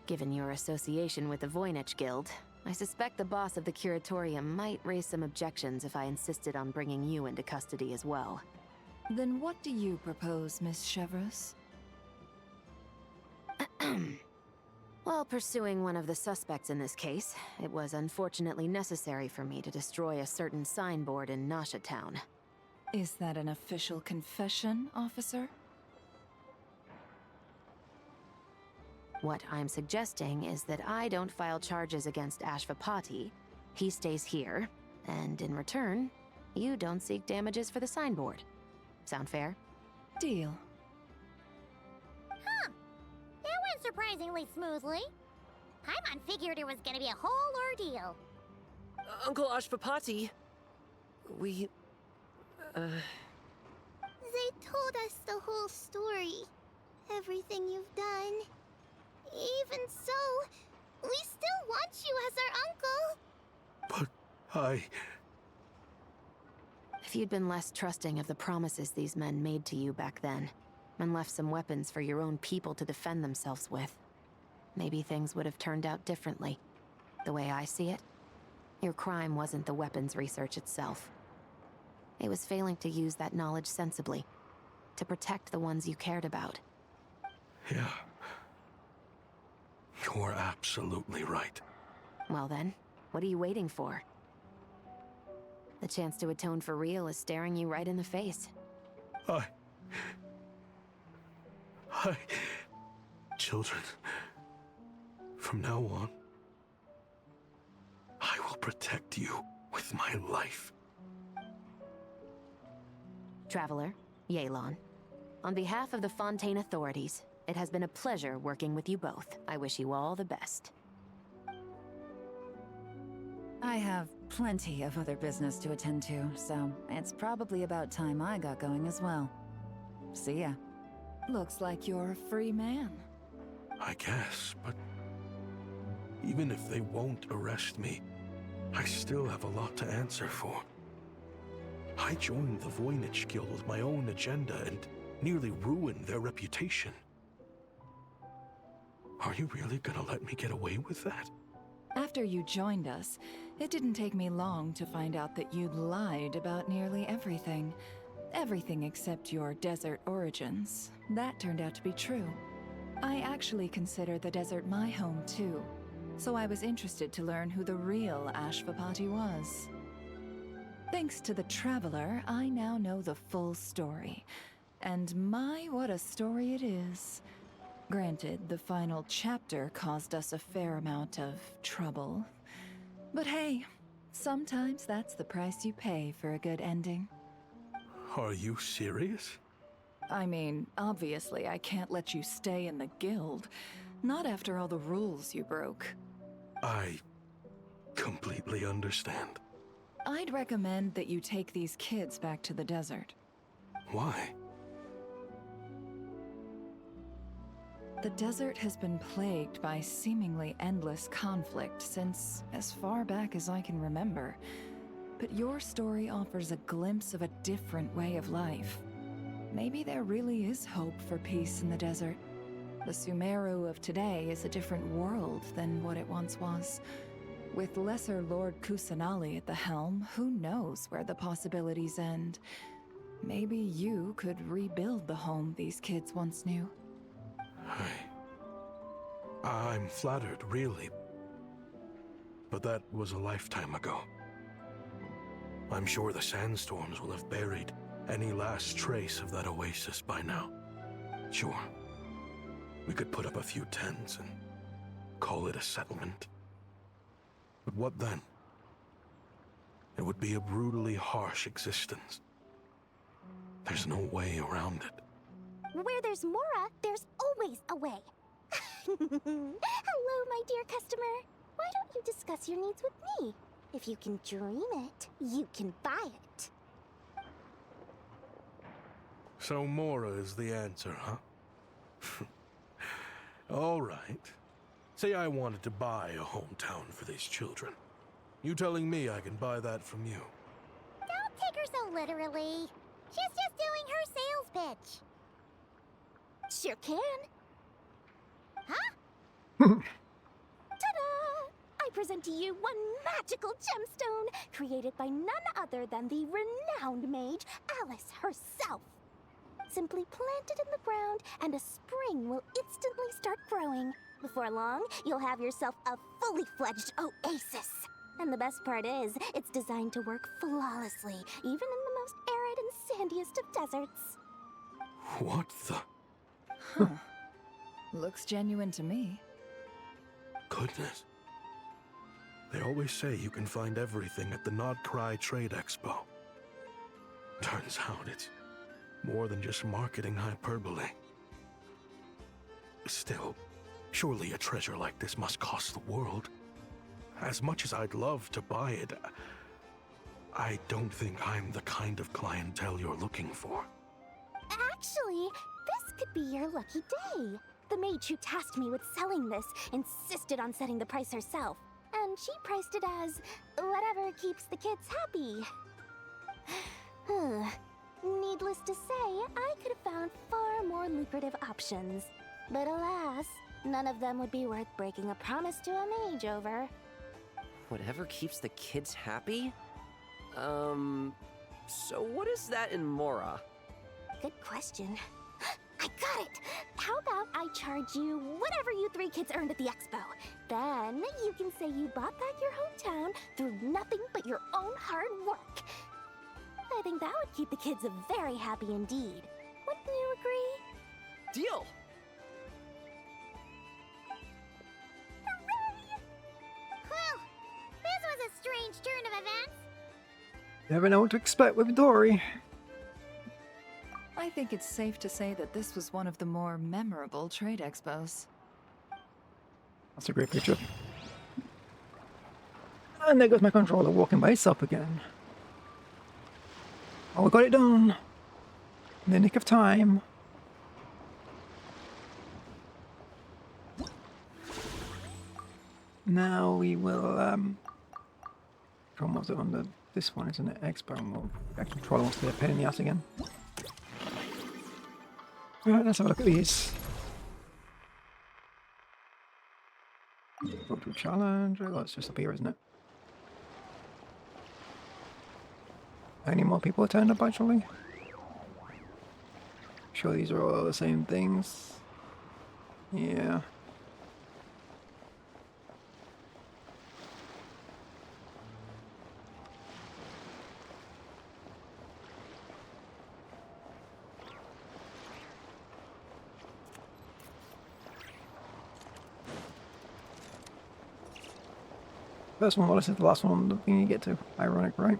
Given your association with the Voynich Guild, I suspect the boss of the Curatorium might raise some objections if I insisted on bringing you into custody as well. Then what do you propose, Miss Chevreuse? While pursuing one of the suspects in this case, it was unfortunately necessary for me to destroy a certain signboard in Nasha Town. Is that an official confession, officer? What I'm suggesting is that I don't file charges against Ashvapati, he stays here, and in return, you don't seek damages for the signboard. Sound fair? Deal. Huh. That went surprisingly smoothly. Paimon figured it was gonna be a whole ordeal. Uncle Ashvapati, we... They told us the whole story. Everything you've done. Even so, we still want you as our uncle. But If you'd been less trusting of the promises these men made to you back then, and left some weapons for your own people to defend themselves with, maybe things would have turned out differently. The way I see it, your crime wasn't the weapons research itself. It was failing to use that knowledge sensibly, to protect the ones you cared about. yeah, you're absolutely right. Well then, what are you waiting for? The chance to atone for real is staring you right in the face. Children, from now on, I will protect you with my life. Traveler, Yelan. On behalf of the Fontaine authorities, it has been a pleasure working with you both. I wish you all the best. I have plenty of other business to attend to, so it's probably about time I got going as well. See ya. Looks like you're a free man. I guess, but even if they won't arrest me, I still have a lot to answer for. I joined the Voynich Guild with my own agenda and nearly ruined their reputation. Are you really gonna let me get away with that? After you joined us, it didn't take me long to find out that you'd lied about nearly everything. Everything except your desert origins. That turned out to be true. I actually consider the desert my home too, so I was interested to learn who the real Ashvapati was. Thanks to the Traveler, I now know the full story. And my, what a story it is. Granted, the final chapter caused us a fair amount of trouble. But hey, sometimes that's the price you pay for a good ending. Are you serious? I mean, obviously I can't let you stay in the guild. Not after all the rules you broke. I completely understand. I'd recommend that you take these kids back to the desert. Why? The desert has been plagued by seemingly endless conflict since as far back as I can remember. But your story offers a glimpse of a different way of life. Maybe there really is hope for peace in the desert. The Sumeru of today is a different world than what it once was. With Lesser Lord Kusanali at the helm, who knows where the possibilities end? Maybe you could rebuild the home these kids once knew. I'm flattered, really. But that was a lifetime ago. I'm sure the sandstorms will have buried any last trace of that oasis by now. Sure, we could put up a few tents and call it a settlement. But what then? It would be a brutally harsh existence. There's no way around it. Where there's Mora, there's always a way. Hello, my dear customer. Why don't you discuss your needs with me? If you can dream it, you can buy it. So Mora is the answer, huh? All right. Say I wanted to buy a hometown for these children. You telling me I can buy that from you? Don't take her so literally. She's just doing her sales pitch. Sure can. Huh? Ta-da! I present to you one magical gemstone created by none other than the renowned mage Alice herself. Simply plant it in the ground and a spring will instantly start growing. Before long, you'll have yourself a fully fledged oasis. And the best part is, it's designed to work flawlessly, even in the most arid and sandiest of deserts. What the? Huh. Looks genuine to me. Goodness. They always say you can find everything at the Nodcry Trade Expo. Turns out it's more than just marketing hyperbole. Still, surely a treasure like this must cost the world. As much as I'd love to buy it, I don't think I'm the kind of clientele you're looking for. Actually, this could be your lucky day. The maid who tasked me with selling this insisted on setting the price herself, and she priced it as whatever keeps the kids happy. Needless to say, I could have found far more lucrative options. But alas, none of them would be worth breaking a promise to a mage over. Whatever keeps the kids happy? So what is that in Mora? Good question. I got it! How about I charge you whatever you 3 kids earned at the expo? Then you can say you bought back your hometown through nothing but your own hard work. I think that would keep the kids very happy indeed. Wouldn't you agree? Deal! Hooray! Well, this was a strange turn of events. Never know what to expect with Dory. I think it's safe to say that this was one of the more memorable trade expos. That's a great picture. And there goes my controller walking by itself again. Oh, we got it done. In the nick of time. Now we will, almost on this one, isn't it? Expo mode. That controller wants to be a pain in the ass again. Alright, let's have a look at these. Photo challenge. Oh, it's just up here, isn't it? Any more people turned up actually? Sure, these are all the same things. Yeah. First one, well, this is the last one, the thing you get to. Ironic, right?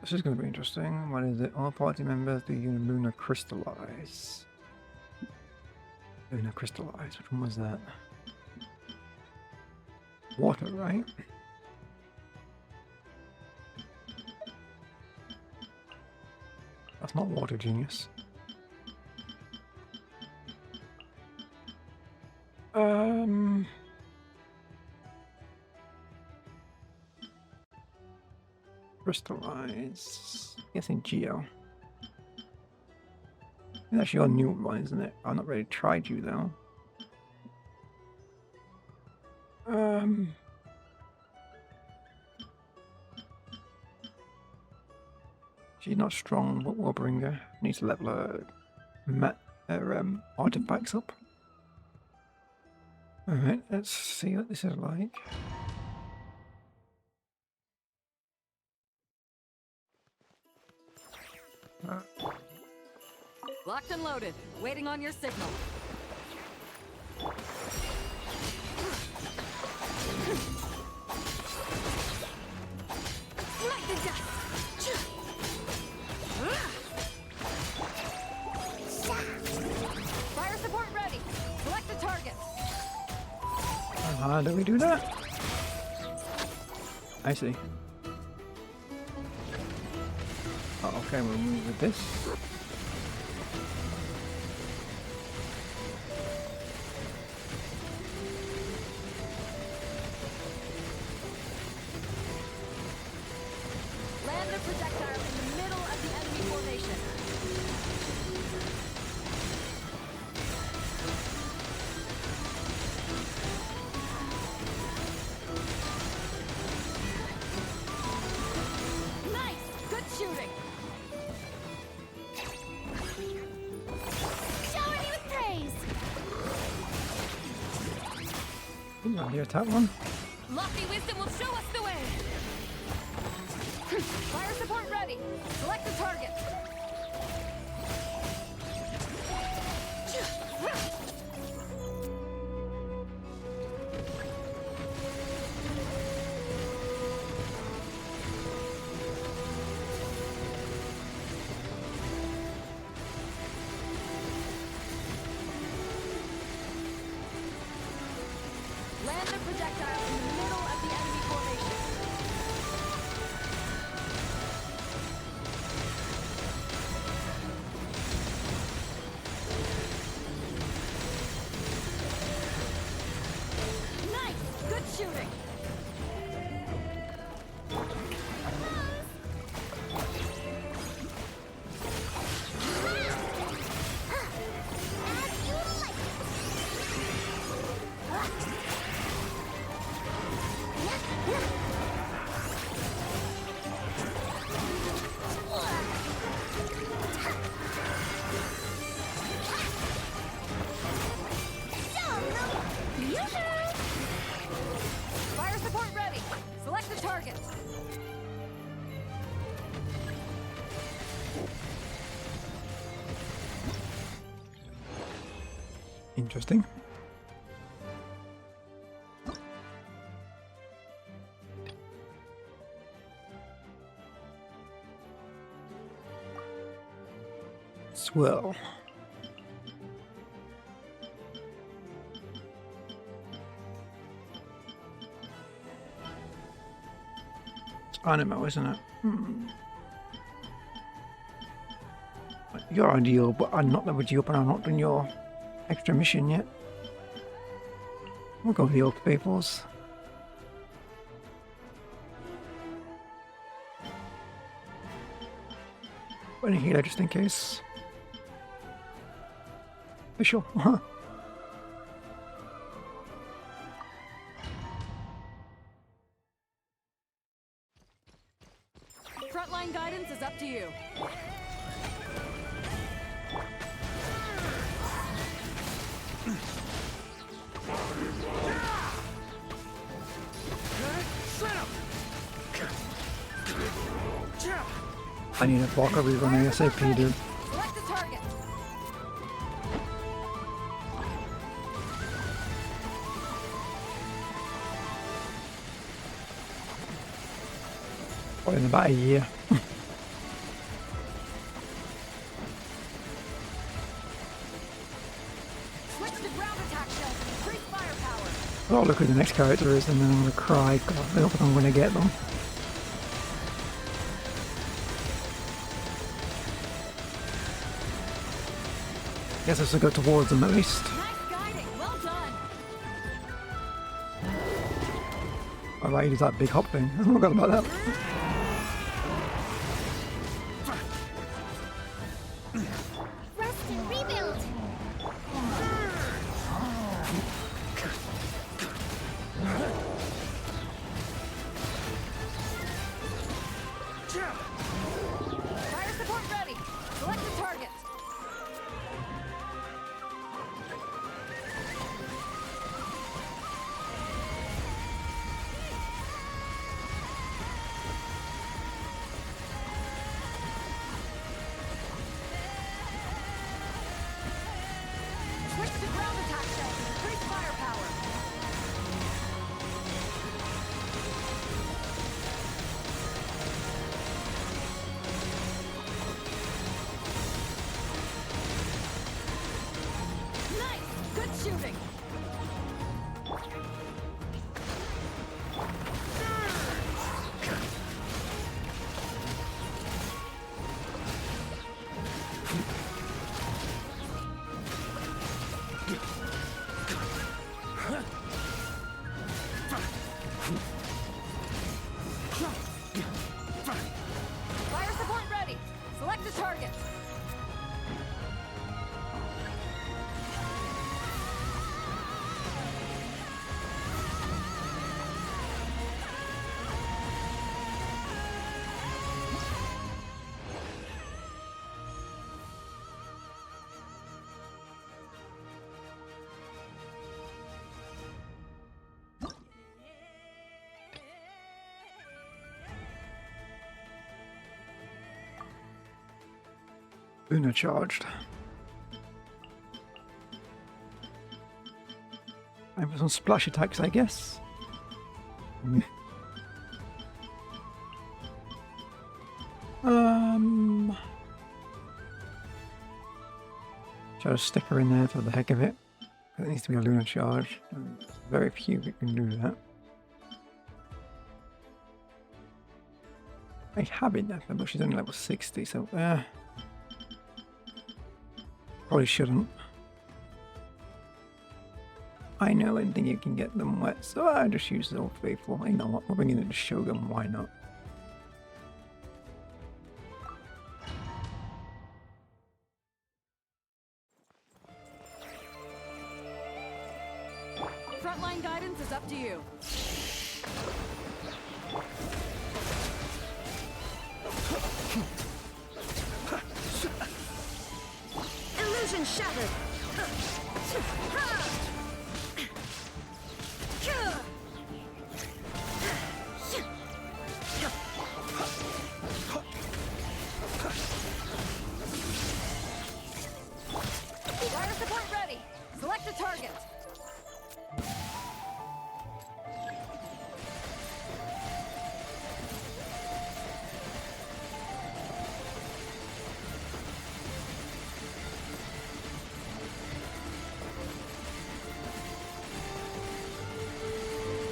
This is going to be interesting. What is it? All party members do Luna crystallize. Luna crystallize. Which one was that? Water, right? That's not water, genius. Crystallize. Guessing Geo. That's your new one, isn't it? I've not really tried you though. She's not strong, but we'll bring her. Needs to level her artifacts up. Alright, let's see what this is like. Locked and loaded, waiting on your signal. Smite the dust! Fire support ready. Select the target. How do we do that? I see. Oh, okay, we'll move with this. Land the projectile in the middle of the enemy formation. Nice! Good shooting! Shower me with praise! Ooh, I'll attack one. Lofty wisdom will show us the way! Fire support ready! Select the target! Land the projectile in the middle of the enemy formation. Nice! Good shooting! Fire support ready! Select the target! Interesting. Swirl. It's Animo, isn't it? You're ideal, but I'm not leveled you up and I'm not done your extra mission yet. We'll go with the old fables. Put in a healer just in case. Official. Frontline guidance is up to you. I need a blocker rerun ASAP, dude. Select the target. Or in about a year. Switch to ground attack shells. Increase firepower. I'll look who the next character is and then I'm gonna cry. God, I don't think I'm gonna get them. Guess I should go towards them at least. Nice guiding. Well done. Alright, he does that big hop thing. I forgot about that. Rest and rebuild. Fire support ready. Select the target. Switch to ground attack shells. Increase firepower. Nice! Good shooting! Fire support ready! Select the target! Una charged. Maybe some splash attacks, I guess. Try to stick her in there for the heck of it. It needs to be a lunar charge. And very few that can do that. I have it now, but she's only level 60, so probably shouldn't. I know and think you can get them wet, so I just use the Old Faithful. You know what, we're bringing in the Shogun, why not? Frontline guidance is up to you. Illusion shattered! Fire support ready. Select a target.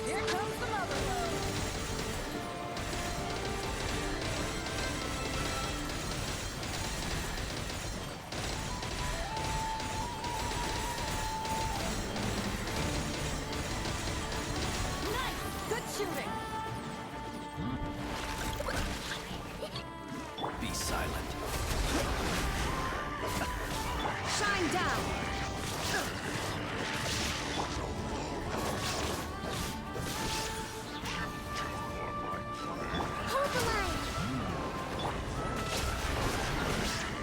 Here comes the mother load. Nice! Good shooting! Be silent. Shine down! Hold the line!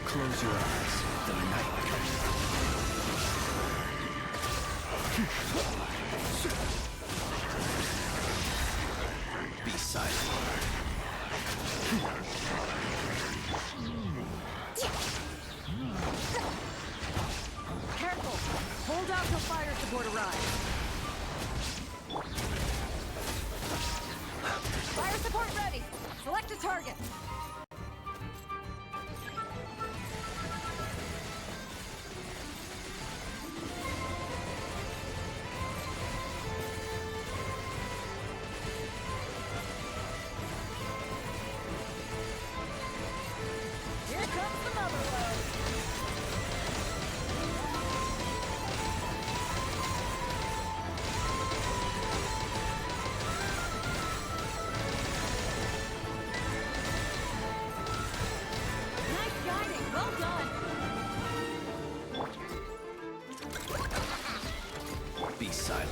Close your eyes. The night. Be silent. Careful! Hold out till fire support arrives. Fire support ready. Select a target. Here comes the mother load. Nice guiding. Well done. Be silent.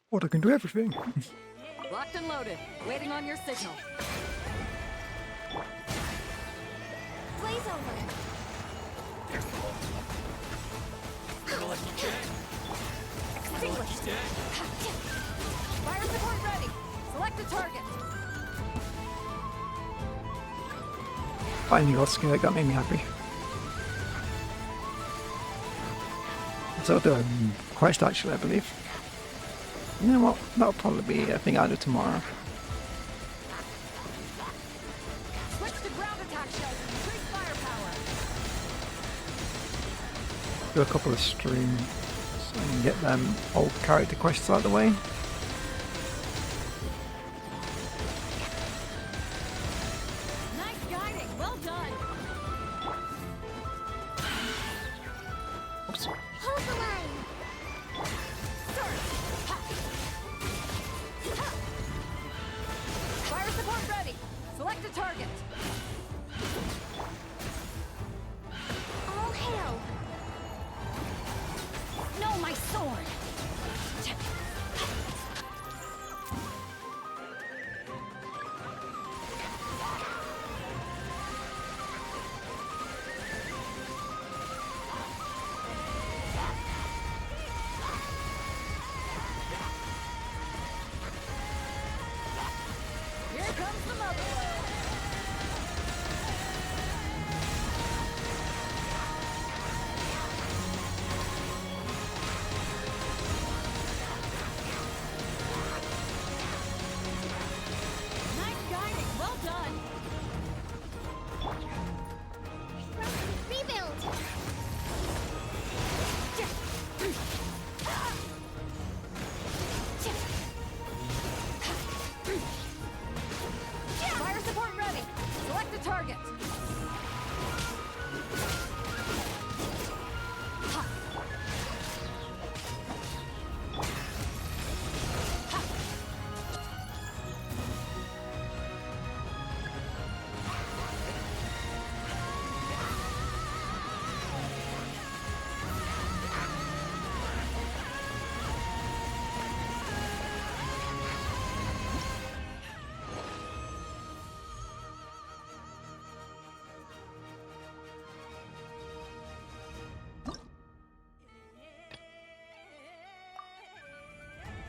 What, I can do everything. Locked and loaded. Waiting on your signal. Blaze over! Extinguished! Fire support ready. Select a target. Finally got scared, that made me happy. So the quest actually, I believe. You know what? That'll probably be a thing I'll do tomorrow. Switch to ground attack shells and increase firepower. Do a couple of streams and get them old character quests out of the way. Nice guiding. Well done. Oops. Hold the line! Fire support ready. Select a target. All hail! No, my sword.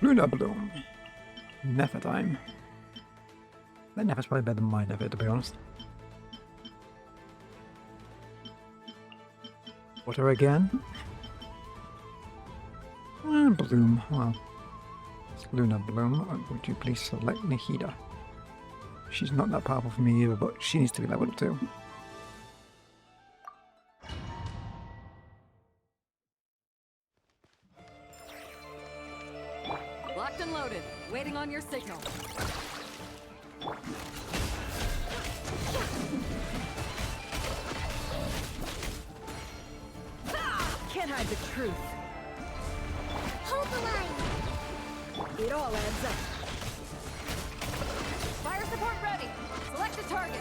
Luna Bloom. Nefer time. That Nefer's probably better than my Nefer, to be honest. Water again. And Bloom. Well, it's Luna Bloom. Would you please select Nahida? She's not that powerful for me either, but she needs to be leveled too. Locked and loaded, waiting on your signal. Can't hide the truth. Hold the line! It all adds up. Fire support ready. Select a target.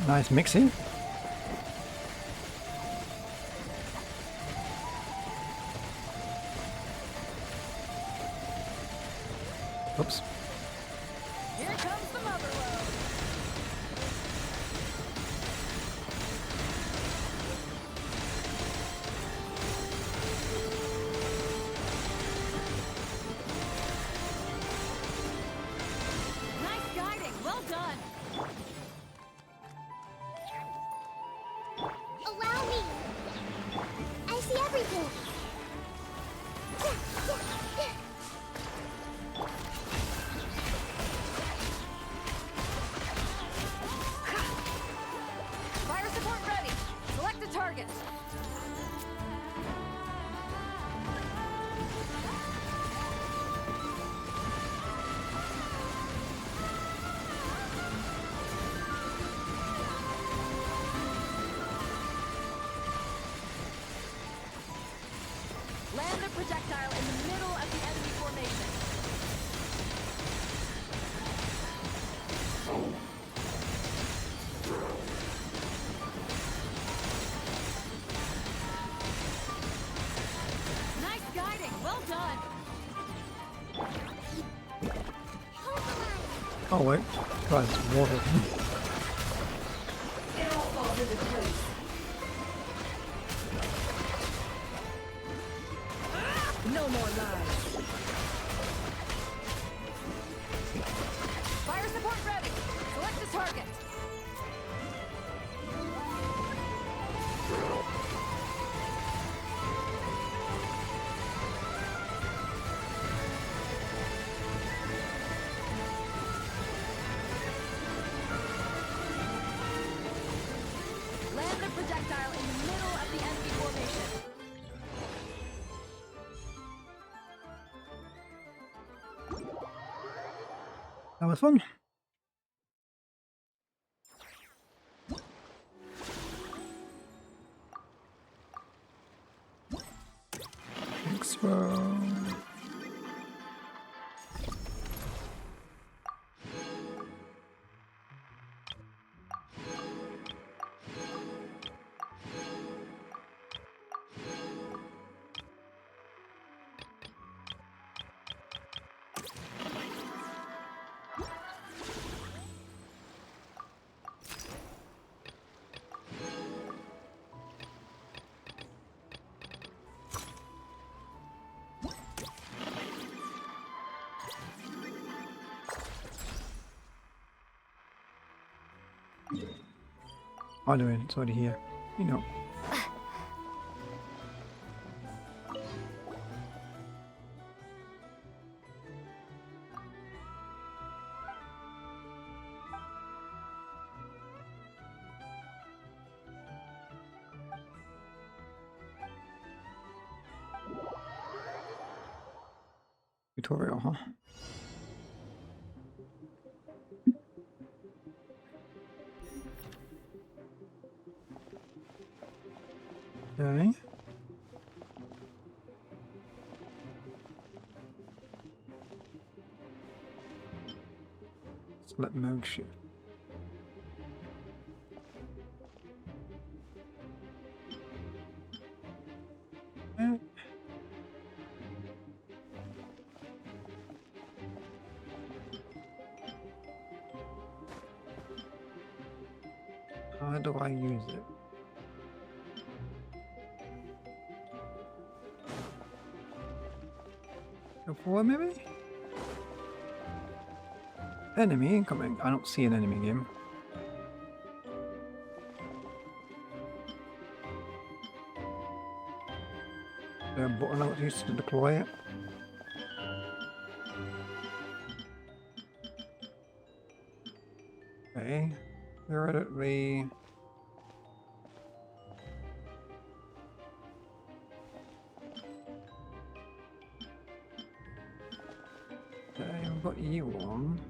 Nice mixing. Oops. Here comes the mother load. Nice guiding. Well done. Allow me! I see everything! Fire support ready. Select a target. Land the projectile in the middle of the enemy formation. Nice guiding. Well done. Oh wait, guys, water. It all falls into place. No more lies. Fire support ready. Select the target. Land the projectile in the middle of the enemy formation. That was fun. Thanks for... I know it's already here. You know. Tutorial, huh? Okay. Select mode shift. How do I use it? Go forward, maybe? Enemy incoming. I don't see an enemy game. The button I was used to deploy it. Okay. They're at the... Okay, I've got you on.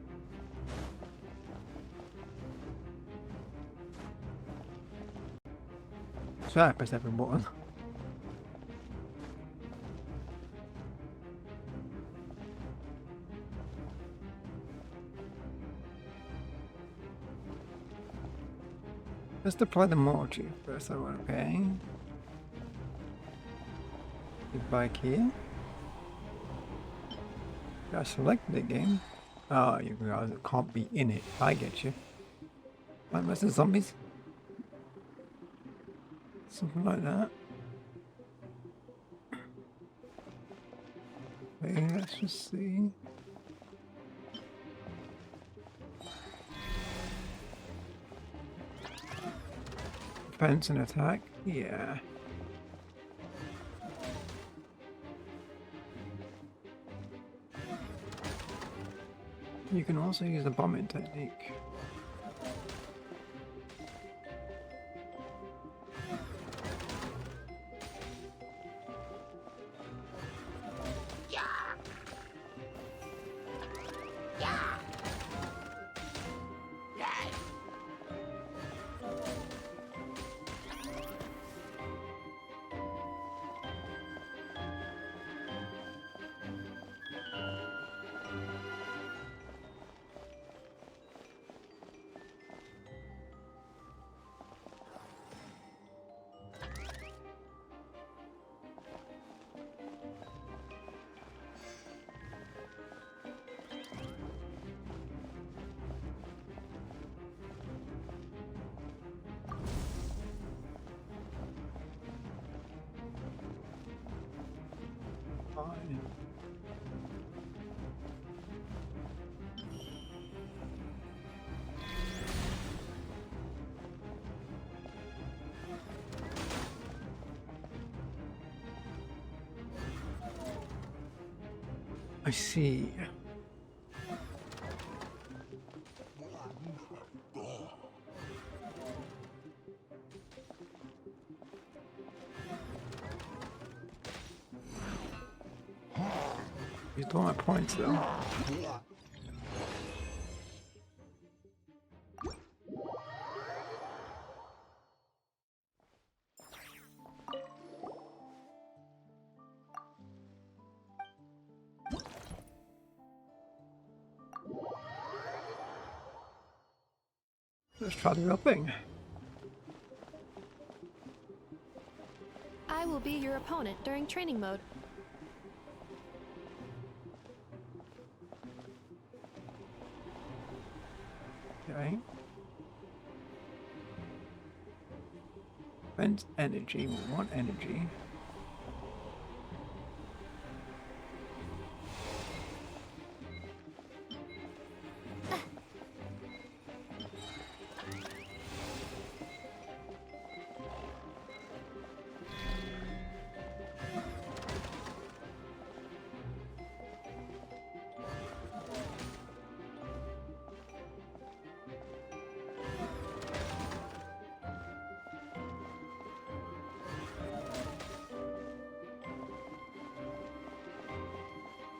So I pressed every button. Let's deploy the mortar first. Okay. Get back here. Gotta select the game. Oh, you guys can't be in it. I get you. Like versus zombies. Something like that. Okay, let's just see. Defense and attack? Yeah. You can also use the bombing technique. Fine. I see. He's doing my points though. Let's try the real thing. I will be your opponent during training mode. Okay. Spend energy. We want energy.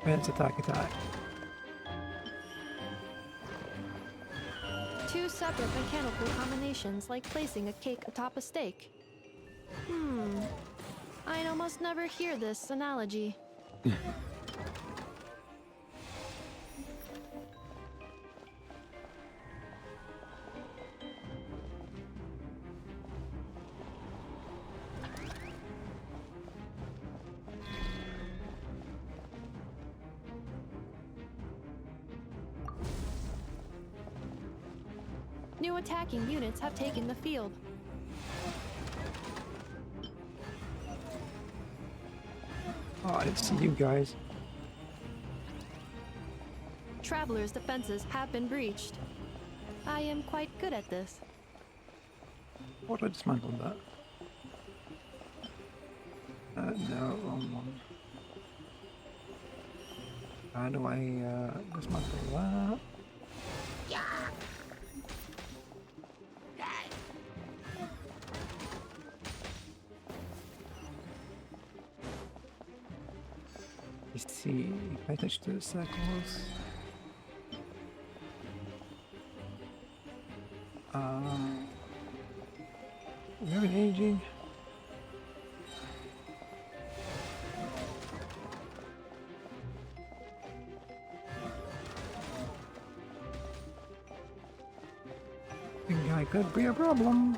Advance attack. Two separate mechanical combinations, like placing a cake atop a steak. I'd almost never hear this analogy. New attacking units have taken the field. Oh, I didn't see you guys. Travelers' defenses have been breached. I am quite good at this. What did I dismantle that? No, wrong one. How do I dismantle that? Let's see, pay attention to the circles. We have an aging. Think I could be a problem.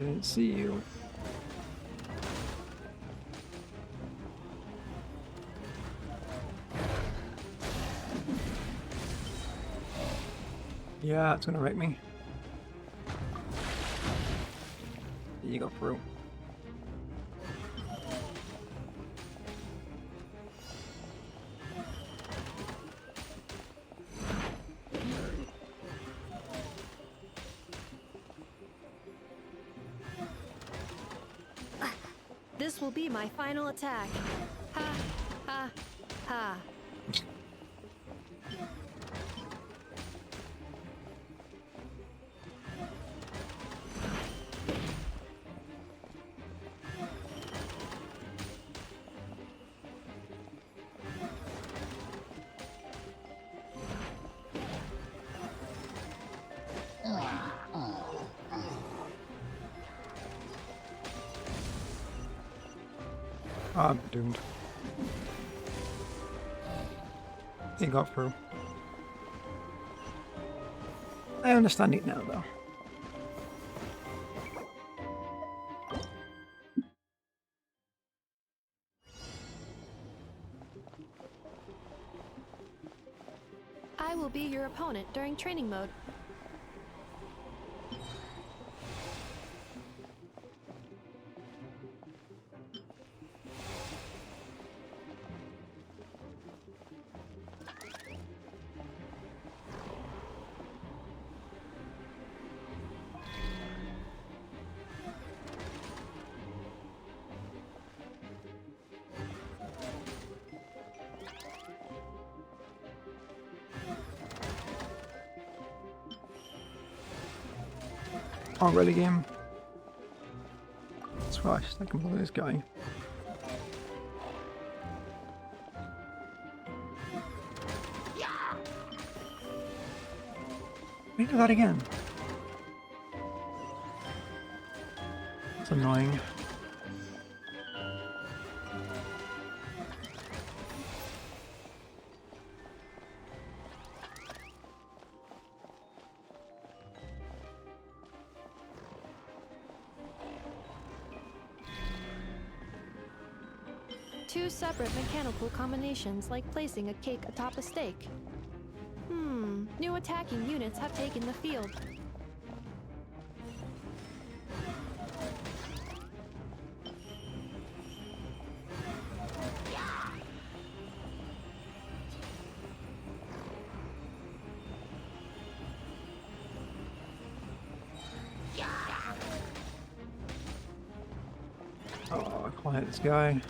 Didn't see you. Yeah, it's gonna wreck me. You go through. This will be my final attack. Ha, ha, ha. I'm doomed. He got through. I understand it now, though. I will be your opponent during training mode. Oh, really, game? Christ, I can blow this guy. We do that again. It's annoying. Two separate mechanical combinations, like placing a cake atop a steak. New attacking units have taken the field. Oh, I can't hit this guy.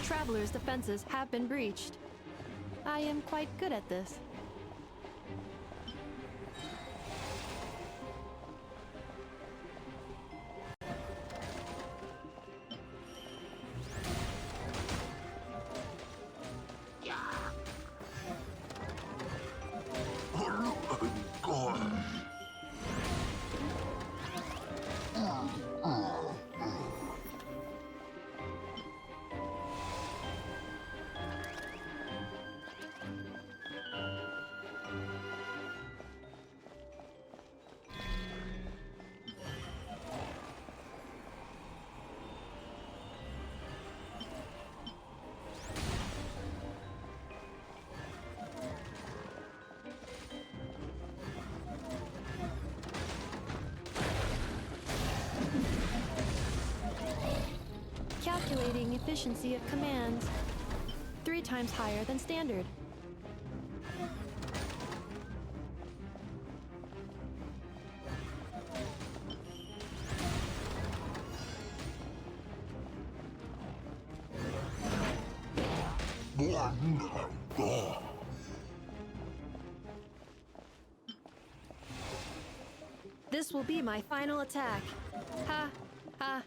Travelers' defenses have been breached. I am quite good at this. Calculating efficiency of commands. 3 times higher than standard. This will be my final attack. Ha, ha,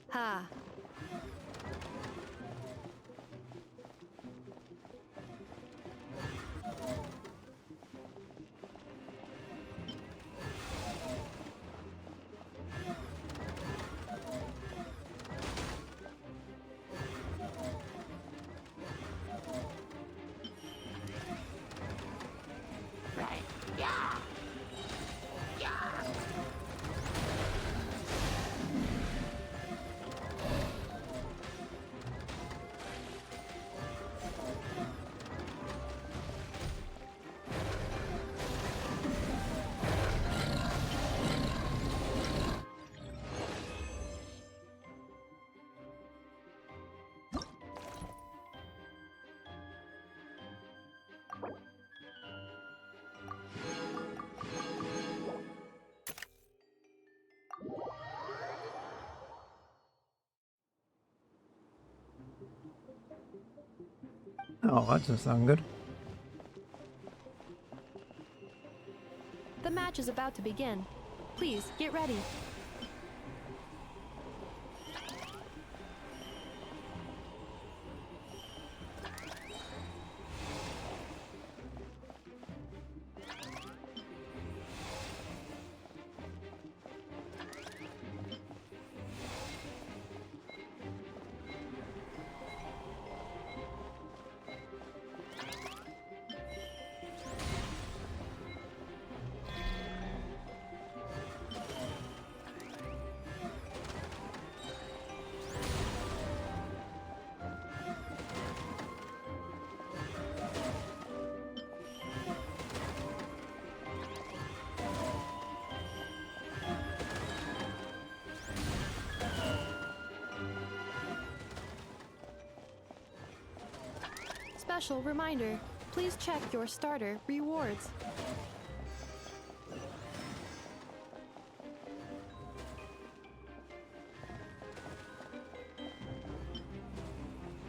ha. Oh, that doesn't sound good. The match is about to begin. Please, get ready. Special reminder, please check your starter rewards.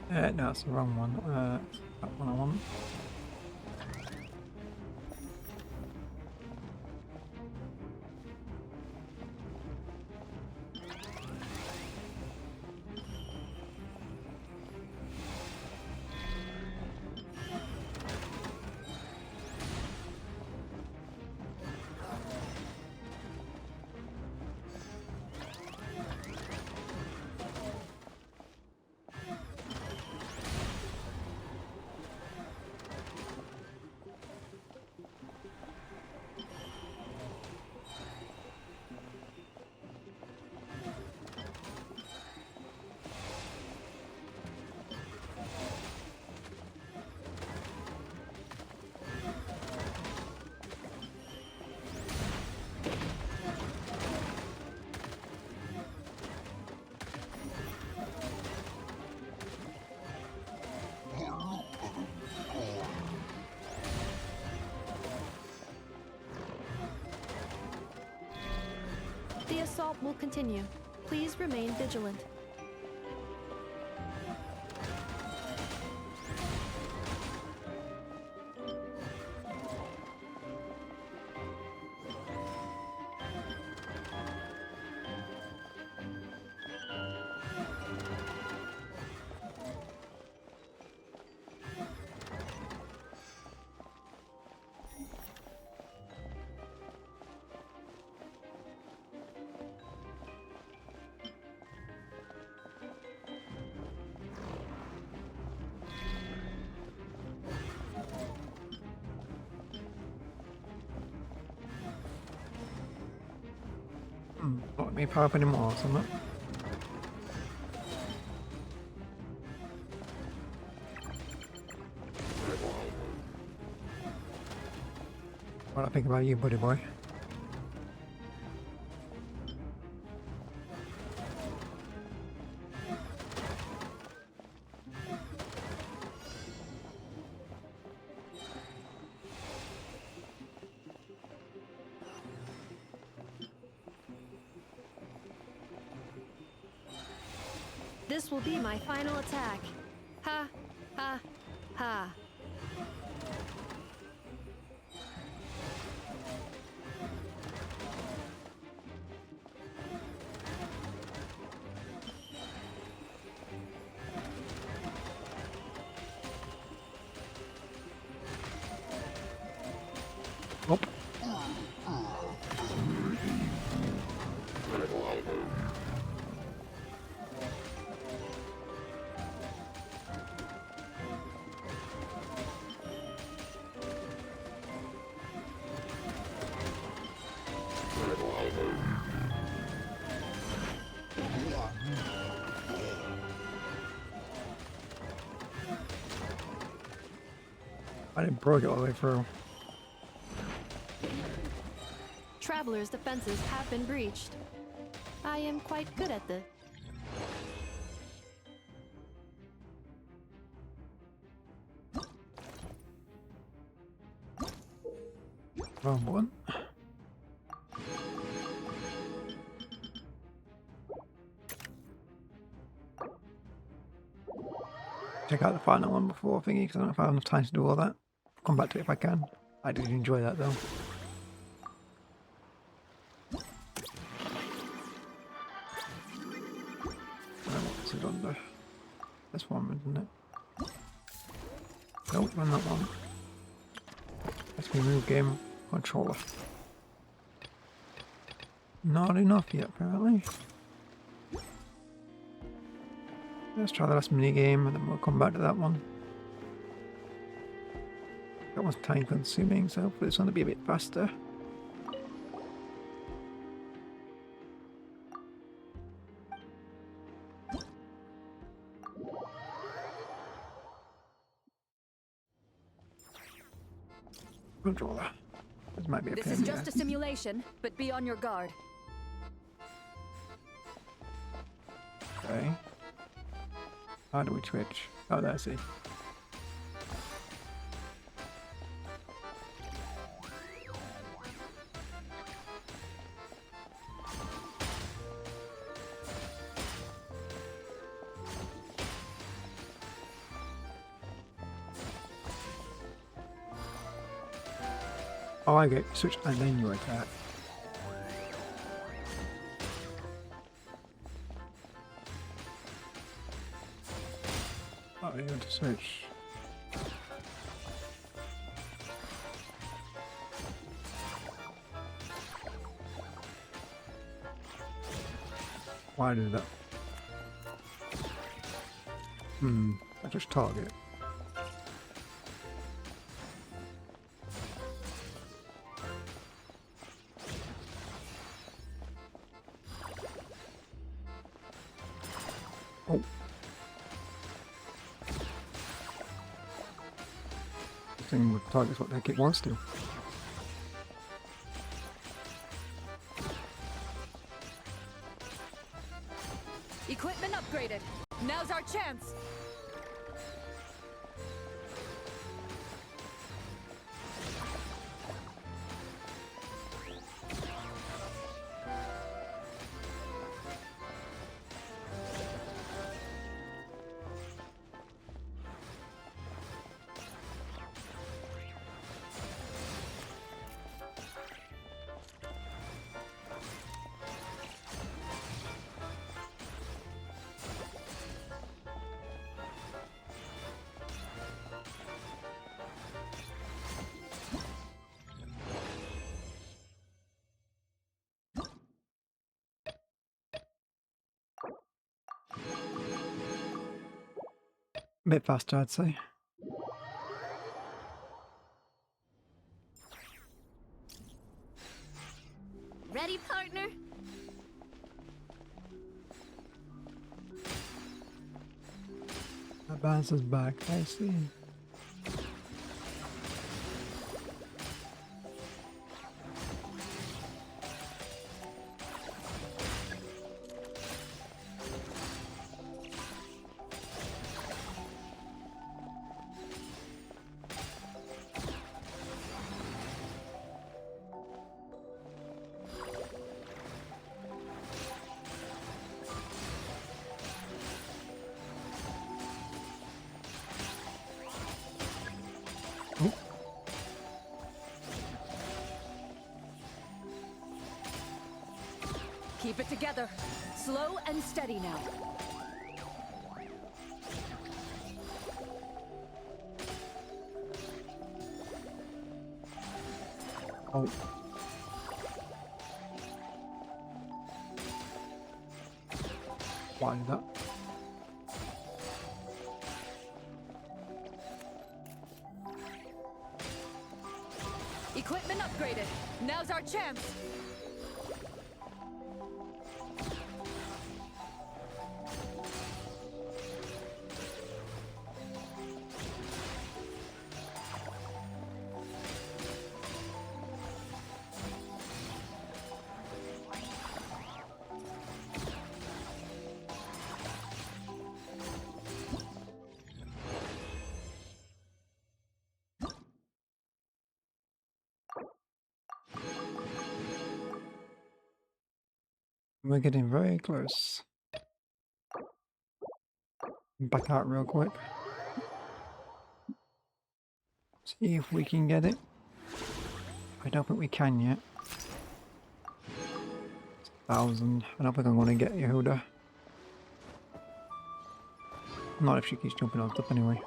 No, that's the wrong one. That one I want. The assault will continue. Please remain vigilant. Not let me power up anymore or something. What do I think about you, buddy boy? This will be my final attack. Ha, ha, ha. Oh. I didn't break it all the way through. Traveler's defenses have been breached. I am quite good at this. Wrong one. Check out the final one before thingy, because I don't know if I have enough time to do all that. Come back to it if I can. I did enjoy that though. What's it under? This one, isn't it? Nope, not that one. Let's remove game controller. Not enough yet, apparently. Let's try the last mini game and then we'll come back to that one. That one's time consuming, so hopefully it's going to be a bit faster. Controller. This might be a This pain is in the just a ass. simulation, but be on your guard. Okay. How do we switch? Oh, that's it. Oh, I get switch and then you attack. Oh, you want to switch. Why do that? I just target. Oh. The thing with targets what the heck it wants to. Equipment upgraded. Now's our chance. A bit faster, I'd say. Ready, partner? bounces back, I see. Keep it together. Slow and steady now. Oh. Why is that? Equipment upgraded. Now's our chance. We're getting very close. Back out real quick. See if we can get it. I don't think we can yet. 1,000. I don't think I'm going to get Yehuda. Not if she keeps jumping on stuff anyway.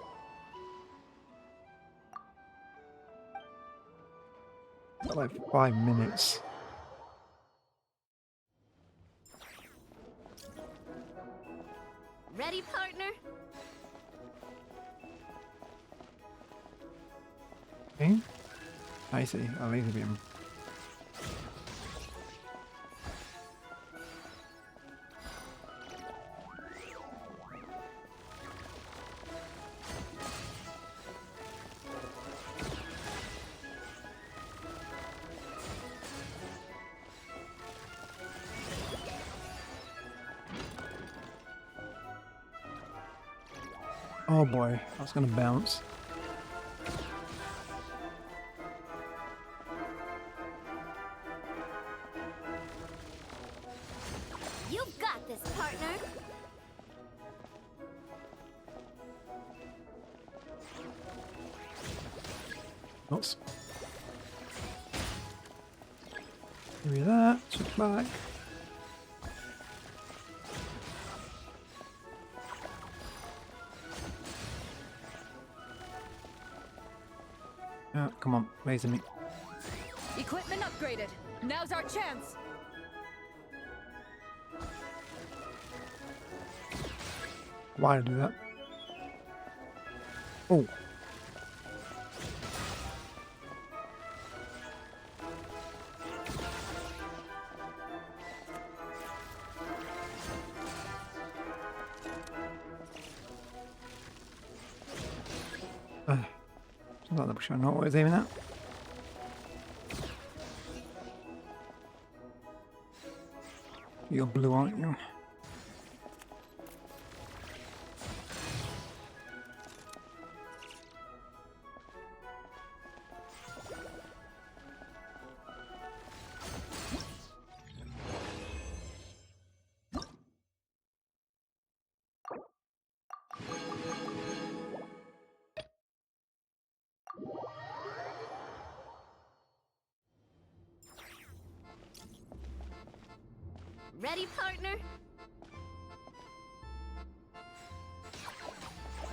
Got like 5 minutes. Ready, partner? Okay. I see. A laser beam. Oh boy, that's gonna bounce. You've got this, partner. Oops. Give me that. Switch back. Come on, laser me. Equipment upgraded. Now's our chance. Why do that? Oh. Not that sure I know what I was aiming at. You're blue, aren't you? Ready, partner?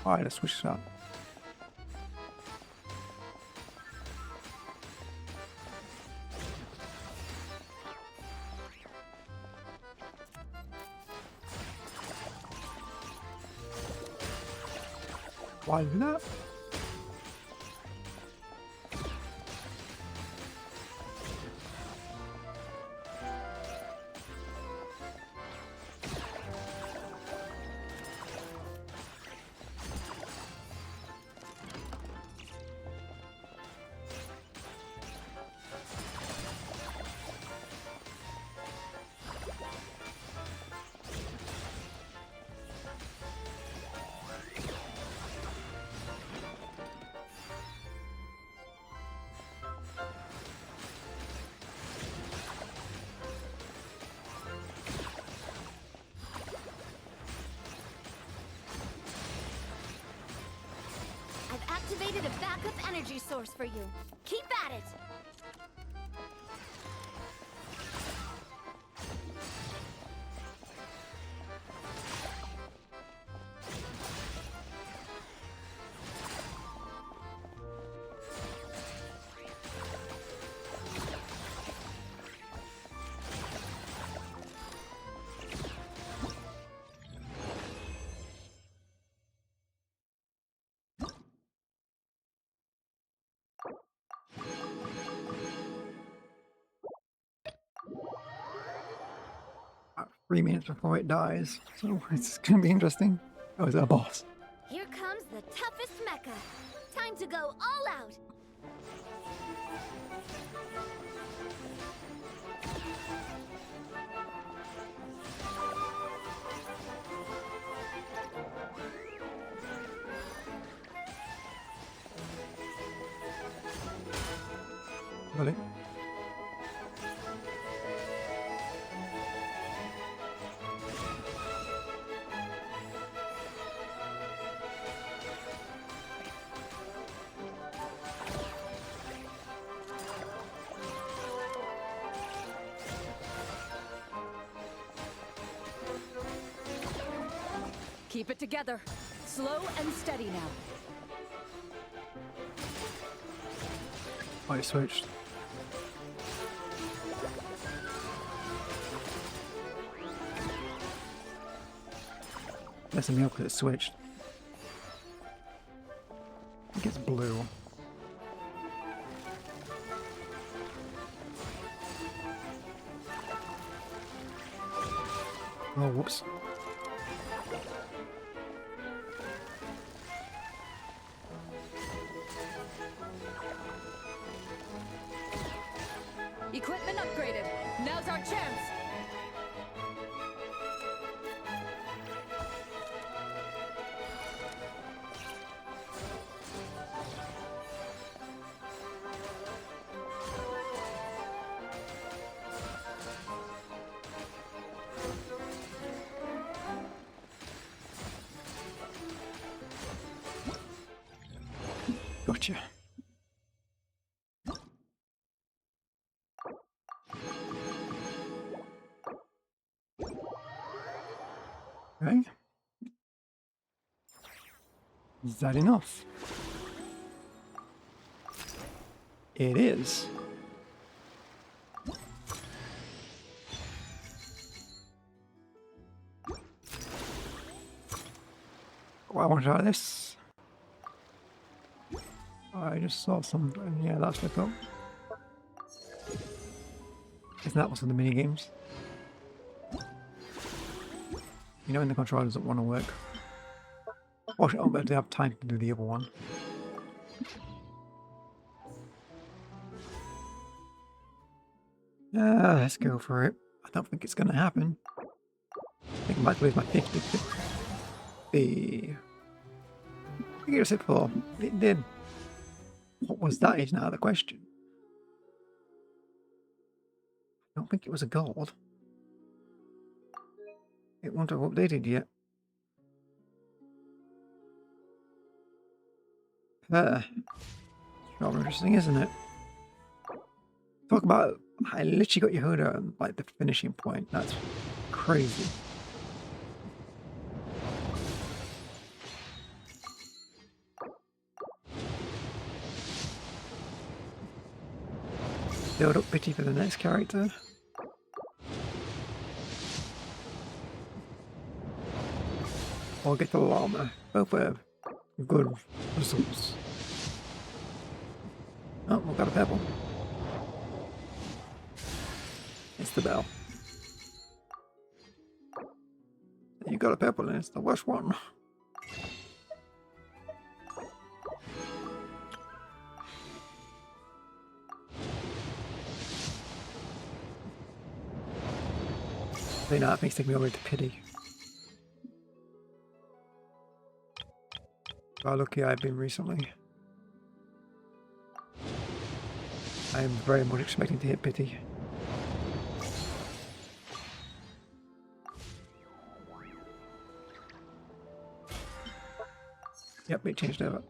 Alright, let's switch this up. Why do that? energy source for you. Keep at it! About 3 minutes before it dies, so it's gonna be interesting. Oh, is that a boss? Here comes the toughest mecha. Time to go all out. Got it. Keep it together. Slow and steady now. Oh, it switched. Messing me up because it switched. I think it's blue. Oh, whoops. Equipment upgraded. Now's our chance. Gotcha. Okay. Is that enough? It is. Oh, I want to try this. I just saw something. Yeah, that's what I thought. Isn't that what's in the mini games? You know when the controller doesn't want to work. Oh, but they have time to do the other one. Let's go for it. I don't think it's going to happen. I think I might lose my 50. I think it was it for. It did. What was that is now the question. I don't think it was a gold. It won't have updated yet. Rather interesting, isn't it? Talk about, I literally got your hood at like the finishing point. That's crazy. Build up pity for the next character. Or get the llama. Both are good results. Oh, we've got a pebble. It's the bell. You got a pebble and it's the worst one. They know it makes take me over to pity. How lucky I've been recently. I am very much expecting to hit pity. Yep, it changed over.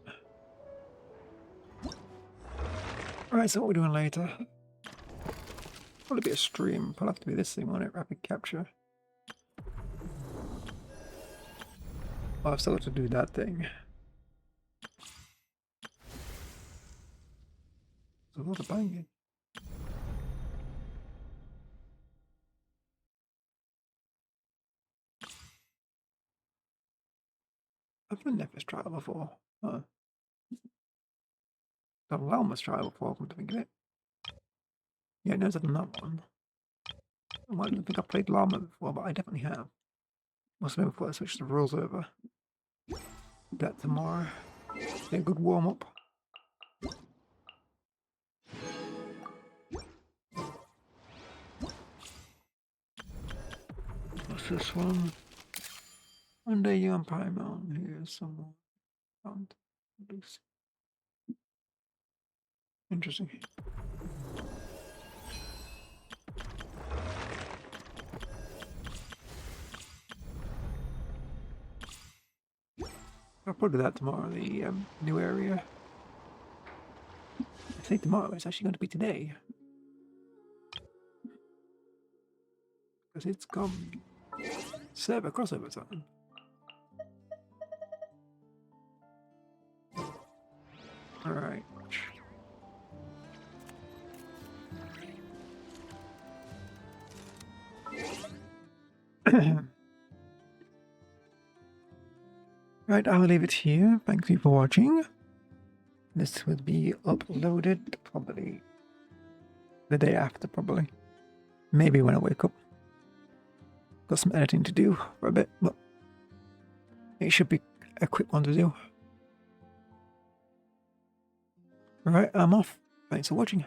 Alright, so what are we doing later? Probably be a stream. Probably have to be this thing, won't it? Rapid capture. Oh, I've still got to do that thing. There's a lot of banging. I've done Nephis trial before. Huh. Done Lalma's trial before, come to think of it. Yeah, it knows I've done that one. I don't think I've played Llama before, but I definitely have. Must have been before I switched the rules over. That tomorrow. Be a good warm up. What's this one? One day you on Prime Mountain. Here's someone. Found. Interesting. I'll probably do that tomorrow, the new area. I say tomorrow, it's actually going to be today. Because it's come server crossover time. Alright. Right, I'll leave it here. Thank you for watching. This will be uploaded probably the day after, probably. Maybe when I wake up. Got some editing to do for a bit, but it should be a quick one to do. Alright, I'm off. Thanks for watching.